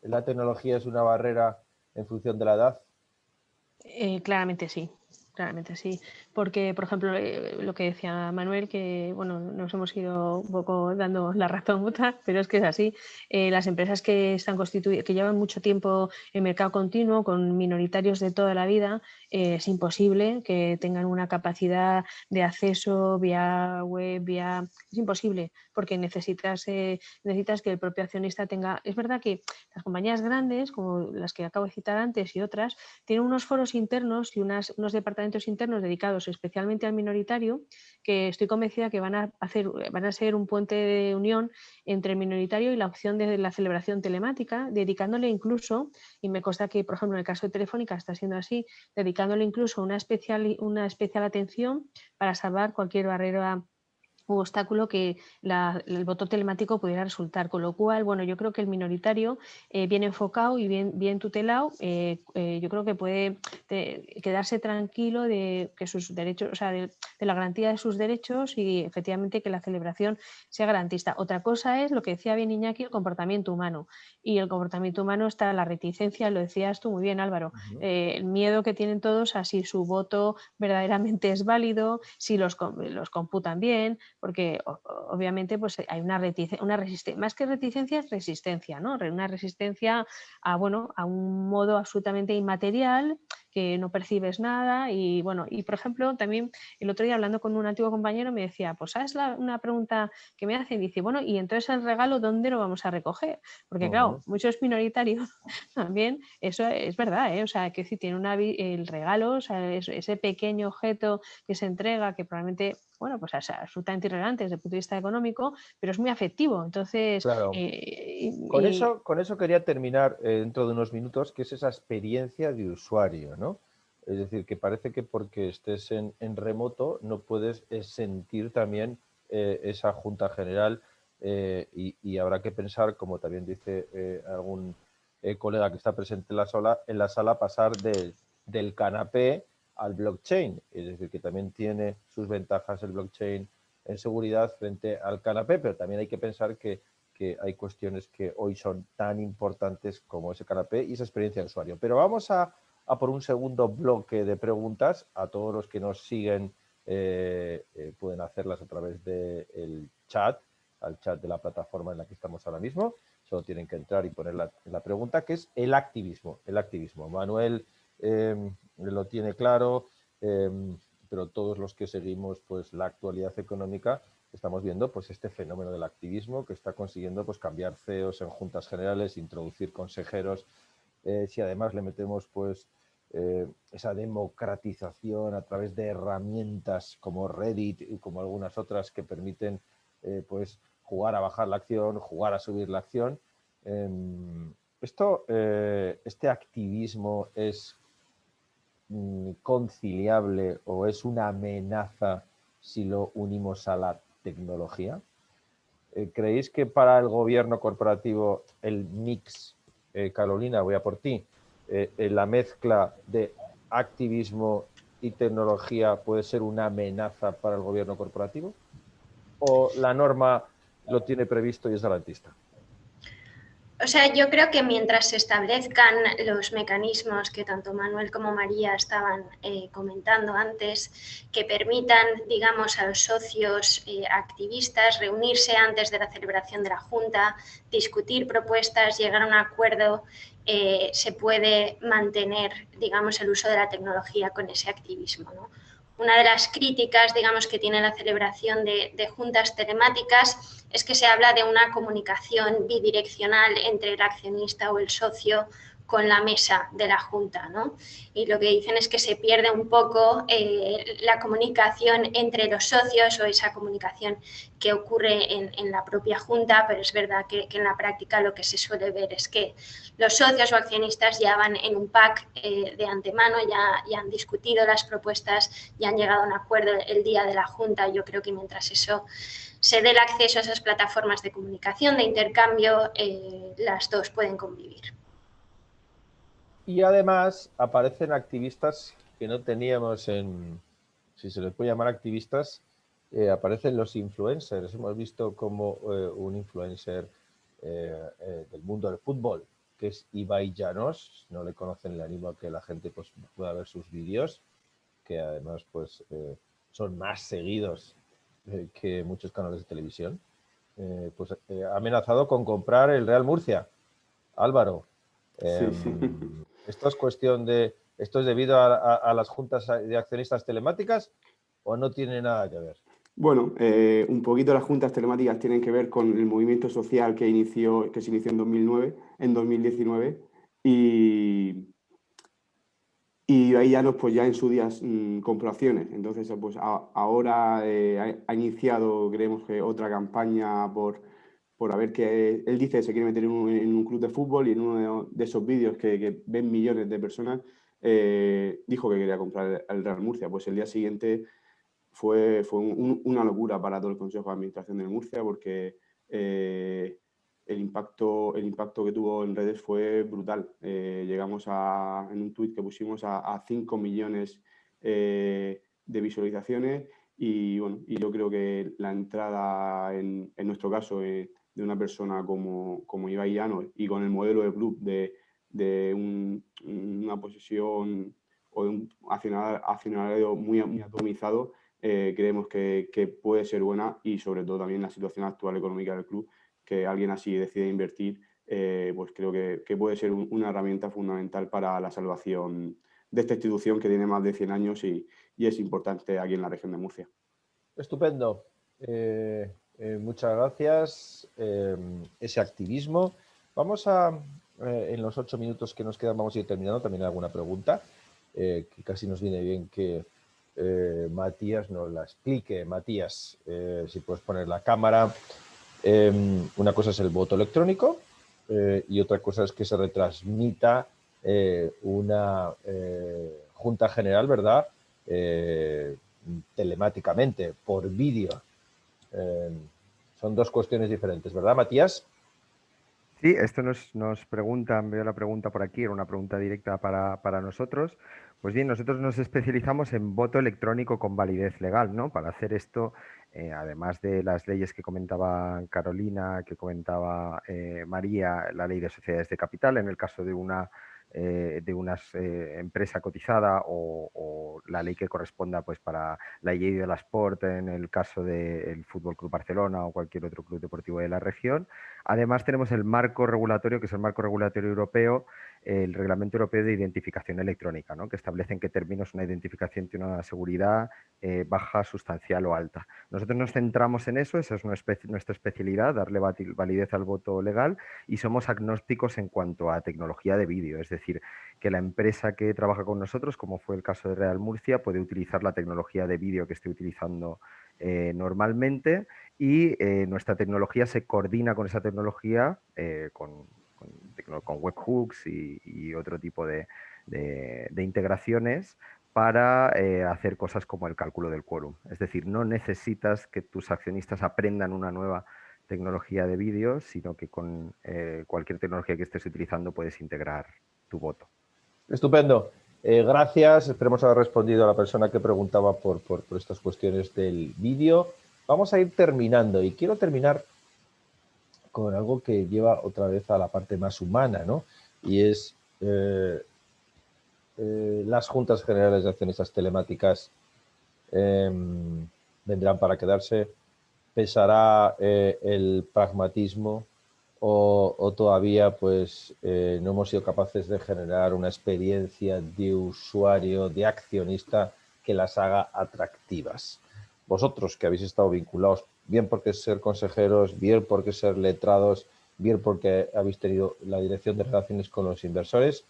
¿la tecnología es una barrera en función de la edad? Claramente sí. Claramente sí, porque por ejemplo lo que decía Manuel, que bueno, nos hemos ido un poco dando la razón mutua, pero es que es así. Las empresas que están constituidas, que llevan mucho tiempo en mercado continuo con minoritarios de toda la vida, es imposible que tengan una capacidad de acceso vía web, es imposible, porque necesitas que el propio accionista tenga. Es verdad que las compañías grandes, como las que acabo de citar antes y otras, tienen unos foros internos y unos departamentos internos dedicados especialmente al minoritario, que estoy convencida que van a ser un puente de unión entre el minoritario y la opción de la celebración telemática, dedicándole incluso, y me consta que por ejemplo en el caso de Telefónica está siendo así, dedicándole incluso una especial atención para salvar cualquier barrera u obstáculo que el voto telemático pudiera resultar, con lo cual, bueno, yo creo que el minoritario bien enfocado y bien tutelado, yo creo que puede quedarse tranquilo de que sus derechos, o sea, de la garantía de sus derechos y efectivamente que la celebración sea garantista. Otra cosa es lo que decía bien Iñaki, el comportamiento humano, y el comportamiento humano está la reticencia, lo decías tú muy bien, Álvaro, el miedo que tienen todos a si su voto verdaderamente es válido, si los computan bien, porque obviamente pues hay una resistencia, más que reticencia es resistencia, ¿no? Una resistencia a, bueno, a un modo absolutamente inmaterial, que no percibes nada y bueno, y por ejemplo también el otro día hablando con un antiguo compañero me decía, pues ¿sabes una pregunta que me hacen? Dice, bueno, y entonces el regalo, ¿dónde lo vamos a recoger? Porque claro, muchos minoritarios también, eso es verdad, ¿eh? O sea, que si tiene el regalo, o sea, ese pequeño objeto que se entrega, que probablemente, bueno, pues es absolutamente irrelevante desde el punto de vista económico, pero es muy afectivo. Entonces, claro. Con eso quería terminar dentro de unos minutos, que es esa experiencia de usuario, ¿no? Es decir, que parece que porque estés en remoto no puedes sentir también esa Junta General y habrá que pensar, como también dice algún colega que está presente en la sala, pasar del canapé al blockchain. Es decir, que también tiene sus ventajas el blockchain en seguridad frente al canapé, pero también hay que pensar que hay cuestiones que hoy son tan importantes como ese canapé y esa experiencia de usuario. Pero vamos a por un segundo bloque de preguntas. A todos los que nos siguen pueden hacerlas a través del chat, al chat de la plataforma en la que estamos ahora mismo. Solo tienen que entrar y poner la pregunta, que es el activismo. El activismo. Manuel lo tiene claro, pero todos los que seguimos pues la actualidad económica estamos viendo pues este fenómeno del activismo que está consiguiendo pues cambiar CEOs en juntas generales, introducir consejeros. Si además le metemos pues esa democratización a través de herramientas como Reddit y como algunas otras que permiten pues jugar a bajar la acción, jugar a subir la acción. Este activismo es conciliable o es una amenaza si lo unimos a la tecnología? ¿Creéis que para el gobierno corporativo el mix, Carolina, voy a por ti, la mezcla de activismo y tecnología puede ser una amenaza para el gobierno corporativo? ¿O la norma lo tiene previsto y es garantista? O sea, yo creo que mientras se establezcan los mecanismos que tanto Manuel como María estaban comentando antes, que permitan, digamos, a los socios activistas reunirse antes de la celebración de la Junta, discutir propuestas, llegar a un acuerdo, se puede mantener, digamos, el uso de la tecnología con ese activismo, ¿no? Una de las críticas, digamos, que tiene la celebración de juntas telemáticas es que se habla de una comunicación bidireccional entre el accionista o el socio con la mesa de la junta, ¿no? Y lo que dicen es que se pierde un poco la comunicación entre los socios o esa comunicación que ocurre en la propia junta, pero es verdad que en la práctica lo que se suele ver es que los socios o accionistas ya van en un pack de antemano, ya han discutido las propuestas, ya han llegado a un acuerdo el día de la junta. Yo creo que mientras eso se dé el acceso a esas plataformas de comunicación, de intercambio, las dos pueden convivir. Y además aparecen activistas que no teníamos si se les puede llamar activistas, aparecen los influencers. Hemos visto como un influencer del mundo del fútbol, que es Ibai Llanos, si no le conocen, le animo a que la gente pues, pueda ver sus vídeos, que además pues, son más seguidos que muchos canales de televisión. Ha amenazado con comprar el Real Murcia. Álvaro, Sí. ¿esto es debido a las juntas de accionistas telemáticas o no tiene nada que ver? Bueno, un poquito las juntas telemáticas tienen que ver con el movimiento social que se inició en 2019, y ahí ya pues ya en su día compró acciones. Entonces, pues ahora ha iniciado, creemos que otra campaña por a ver que él dice que se quiere meter en un club de fútbol, y en uno de esos vídeos que ven millones de personas dijo que quería comprar el Real Murcia. Pues el día siguiente fue una locura para todo el Consejo de Administración del Murcia, porque el impacto que tuvo en redes fue brutal. Llegamos en un tuit que pusimos a 5 millones de visualizaciones, y bueno, y yo creo que la entrada en nuestro caso de una persona como Ibai Llanos, y con el modelo de club de una posesión o de un accionario muy atomizado, creemos que puede ser buena y sobre todo también la situación actual económica del club, que alguien así decide invertir, pues creo que puede ser una herramienta fundamental para la salvación de esta institución que tiene más de 100 años y es importante aquí en la región de Murcia. Estupendo. Muchas gracias. Ese activismo. Vamos a, en los 8 minutos que nos quedan, vamos a ir terminando también alguna pregunta, que casi nos viene bien que Matías nos la explique. Matías, si puedes poner la cámara. Una cosa es el voto electrónico y otra cosa es que se retransmita una Junta General, ¿verdad? Telemáticamente, por vídeo. Son dos cuestiones diferentes, ¿verdad, Matías? Sí, esto nos preguntan, veo la pregunta por aquí, era una pregunta directa para nosotros. Pues bien, nosotros nos especializamos en voto electrónico con validez legal, ¿no? Para hacer esto, además de las leyes que comentaba Carolina, que comentaba María, la ley de sociedades de capital, en el caso de una empresa cotizada o la ley que corresponda pues para la ley de la Sport en el caso del Fútbol Club Barcelona o cualquier otro club deportivo de la región. Además tenemos el marco regulatorio, que es el marco regulatorio europeo, el Reglamento Europeo de Identificación Electrónica, ¿no? Que establece en qué términos una identificación tiene una seguridad baja, sustancial o alta. Nosotros nos centramos en eso, esa es nuestra especialidad, darle validez al voto legal, y somos agnósticos en cuanto a tecnología de vídeo, es decir, que la empresa que trabaja con nosotros, como fue el caso de Real Murcia, puede utilizar la tecnología de vídeo que esté utilizando normalmente, y nuestra tecnología se coordina con esa tecnología, con webhooks y otro tipo de integraciones para hacer cosas como el cálculo del quórum. Es decir, no necesitas que tus accionistas aprendan una nueva tecnología de vídeo, sino que con cualquier tecnología que estés utilizando puedes integrar tu voto. Estupendo. Gracias. Esperemos haber respondido a la persona que preguntaba por estas cuestiones del vídeo. Vamos a ir terminando y quiero terminar con algo que lleva otra vez a la parte más humana, ¿no? Y es las juntas generales de accionistas telemáticas vendrán para quedarse. ¿Pesará el pragmatismo o todavía pues no hemos sido capaces de generar una experiencia de usuario, de accionista que las haga atractivas? Vosotros que habéis estado vinculados, bien porque ser consejeros, bien porque ser letrados, bien porque habéis tenido la dirección de relaciones con los inversores,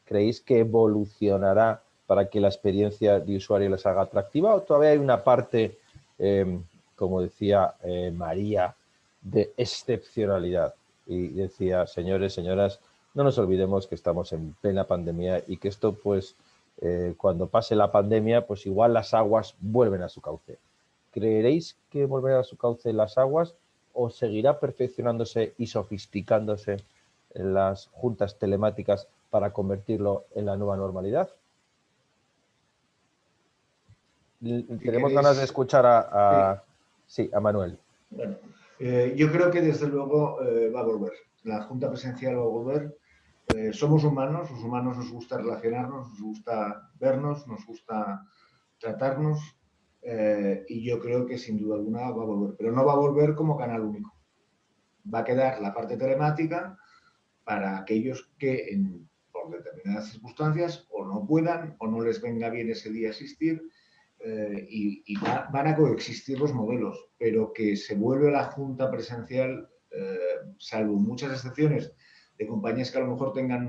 ¿creéis que evolucionará para que la experiencia de usuario les haga atractiva o todavía hay una parte, como decía María, de excepcionalidad? Y decía, señores, señoras, no nos olvidemos que estamos en plena pandemia y que esto, pues, cuando pase la pandemia, pues igual las aguas vuelven a su cauce. ¿Creeréis que volverán a su cauce las aguas o seguirá perfeccionándose y sofisticándose en las juntas telemáticas para convertirlo en la nueva normalidad? Tenemos ganas de escuchar a Manuel. Bueno, yo creo que desde luego va a volver. La Junta Presencial va a volver. Somos humanos, los humanos nos gusta relacionarnos, nos gusta vernos, nos gusta tratarnos y yo creo que sin duda alguna va a volver. Pero no va a volver como canal único. Va a quedar la parte telemática para aquellos que por determinadas circunstancias o no puedan o no les venga bien ese día asistir. Y van a coexistir los modelos, pero que se vuelve la junta presencial, salvo muchas excepciones de compañías que a lo mejor tengan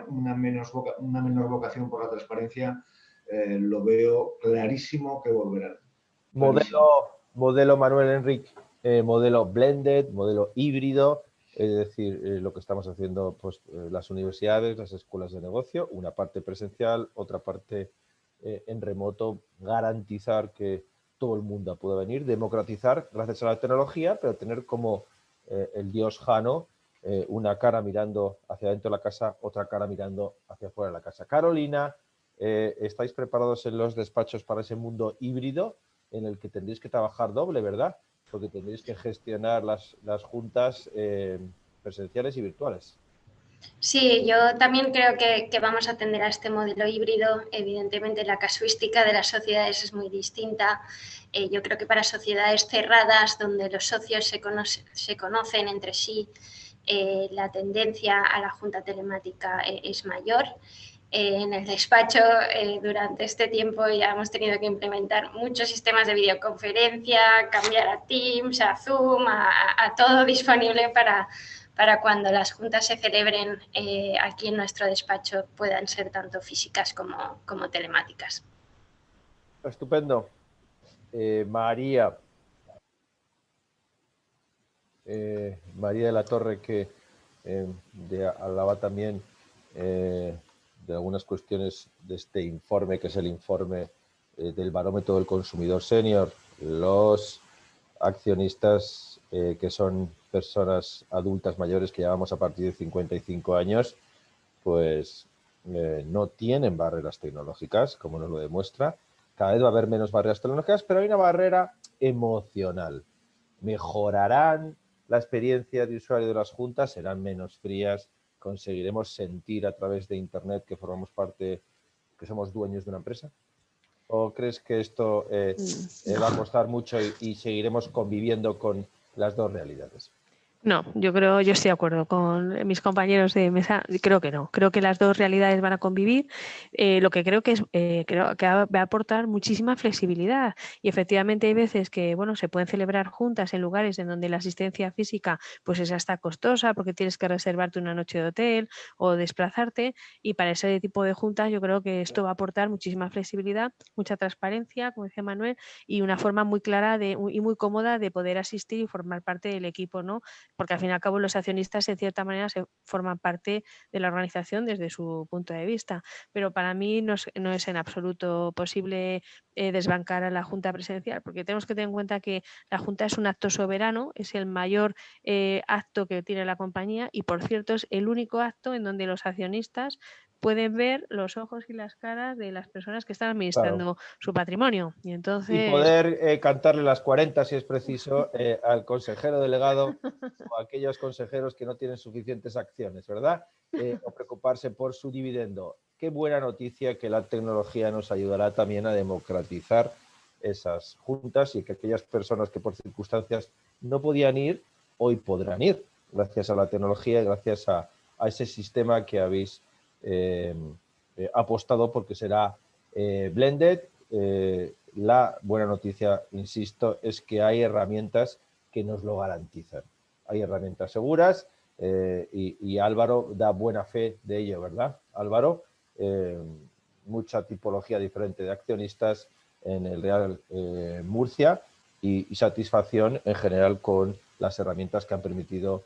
una menor vocación por la transparencia, lo veo clarísimo que volverán. Modelo Manuel Enrique, modelo blended, modelo híbrido, es decir, lo que estamos haciendo pues, las universidades, las escuelas de negocio, una parte presencial, otra parte en remoto, garantizar que todo el mundo pueda venir, democratizar gracias a la tecnología, pero tener como el dios Jano, una cara mirando hacia dentro de la casa, otra cara mirando hacia afuera de la casa. Carolina, ¿estáis preparados en los despachos para ese mundo híbrido en el que tendréis que trabajar doble, verdad? Porque tendréis que gestionar las juntas presenciales y virtuales. Sí, yo también creo que vamos a tender a este modelo híbrido. Evidentemente, la casuística de las sociedades es muy distinta. Yo creo que para sociedades cerradas, donde los socios se conocen entre sí, la tendencia a la junta telemática es mayor. En el despacho, durante este tiempo ya hemos tenido que implementar muchos sistemas de videoconferencia, cambiar a Teams, a Zoom, a todo disponible para cuando las juntas se celebren aquí en nuestro despacho puedan ser tanto físicas como telemáticas. Estupendo. María de la Torre, que hablaba también de algunas cuestiones de este informe, que es el informe del barómetro del consumidor senior. Los accionistas, que son personas adultas mayores que llevamos a partir de 55 años, pues no tienen barreras tecnológicas, como nos lo demuestra. Cada vez va a haber menos barreras tecnológicas, pero hay una barrera emocional. Mejorarán la experiencia de usuario de las juntas, serán menos frías, conseguiremos sentir a través de Internet que formamos parte, que somos dueños de una empresa. ¿O crees que esto va a costar mucho y seguiremos conviviendo con las dos realidades? No, yo estoy de acuerdo con mis compañeros de mesa, creo que no, creo que las dos realidades van a convivir. Lo que creo que creo que va a aportar muchísima flexibilidad, y efectivamente hay veces que, bueno, se pueden celebrar juntas en lugares en donde la asistencia física pues es hasta costosa porque tienes que reservarte una noche de hotel o desplazarte, y para ese tipo de juntas yo creo que esto va a aportar muchísima flexibilidad, mucha transparencia, como decía Manuel, y una forma muy clara y muy cómoda de poder asistir y formar parte del equipo, ¿no? Porque al fin y al cabo los accionistas en cierta manera se forman parte de la organización desde su punto de vista, pero para mí no es en absoluto posible desbancar a la Junta presencial, porque tenemos que tener en cuenta que la Junta es un acto soberano, es el mayor acto que tiene la compañía, y por cierto es el único acto en donde los accionistas pueden ver los ojos y las caras de las personas que están administrando su patrimonio. Y entonces... Y poder cantarle las 40, si es preciso, al consejero delegado o a aquellos consejeros que no tienen suficientes acciones, ¿verdad? O preocuparse por su dividendo. Qué buena noticia que la tecnología nos ayudará también a democratizar esas juntas, y que aquellas personas que por circunstancias no podían ir, hoy podrán ir, gracias a la tecnología y gracias a ese sistema que habéis apostado porque será blended. La buena noticia, insisto, es que hay herramientas que nos lo garantizan. Hay herramientas seguras y Álvaro da buena fe de ello, ¿verdad, Álvaro? Mucha tipología diferente de accionistas en el Real Murcia y satisfacción en general con las herramientas que han permitido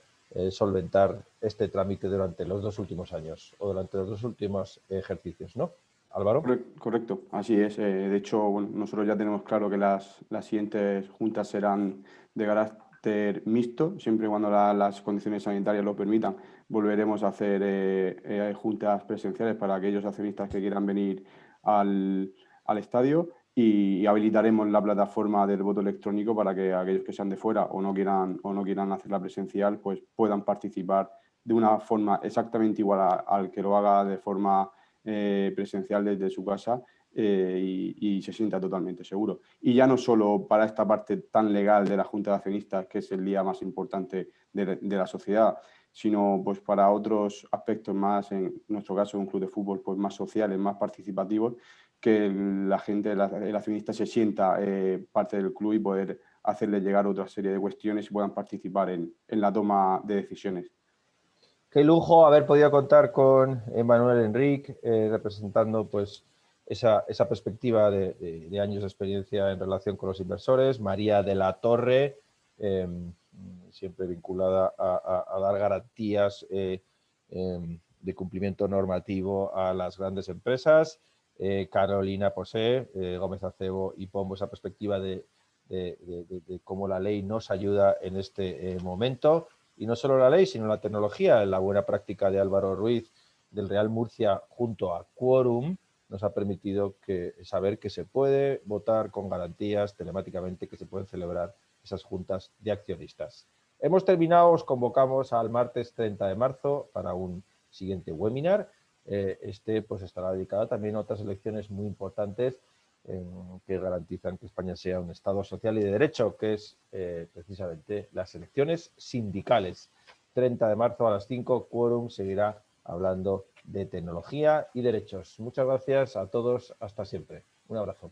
solventar este trámite durante los 2 últimos años o durante los 2 últimos ejercicios, ¿no, Álvaro? Correcto, así es. De hecho, bueno, nosotros ya tenemos claro que las siguientes juntas serán de carácter mixto, siempre y cuando las condiciones sanitarias lo permitan. Volveremos a hacer juntas presenciales para aquellos accionistas que quieran venir al estadio, y habilitaremos la plataforma del voto electrónico para que aquellos que sean de fuera o no quieran hacerla presencial, pues puedan participar de una forma exactamente igual al que lo haga de forma presencial desde su casa, y se sienta totalmente seguro. Y ya no solo para esta parte tan legal de la Junta de Accionistas, que es el día más importante de la sociedad, sino pues para otros aspectos más, en nuestro caso un club de fútbol, pues más sociales, más participativos, que la gente, el accionista se sienta parte del club y poder hacerle llegar otra serie de cuestiones y puedan participar en la toma de decisiones. Qué lujo haber podido contar con Manuel Enric, representando pues esa perspectiva de años de experiencia en relación con los inversores. María de la Torre, siempre vinculada a dar garantías de cumplimiento normativo a las grandes empresas. Carolina Posé, Gómez Acebo y Pombo, esa perspectiva de cómo la ley nos ayuda en este momento. Y no solo la ley, sino la tecnología. La buena práctica de Álvaro Ruiz del Real Murcia junto a Quorum nos ha permitido saber que se puede votar con garantías telemáticamente, que se pueden celebrar esas juntas de accionistas. Hemos terminado, os convocamos al martes 30 de marzo para un siguiente webinar. Este pues estará dedicado también a otras elecciones muy importantes que garantizan que España sea un Estado social y de derecho, que es precisamente las elecciones sindicales. 30 de marzo a las 5, Quorum seguirá hablando de tecnología y derechos. Muchas gracias a todos, hasta siempre. Un abrazo.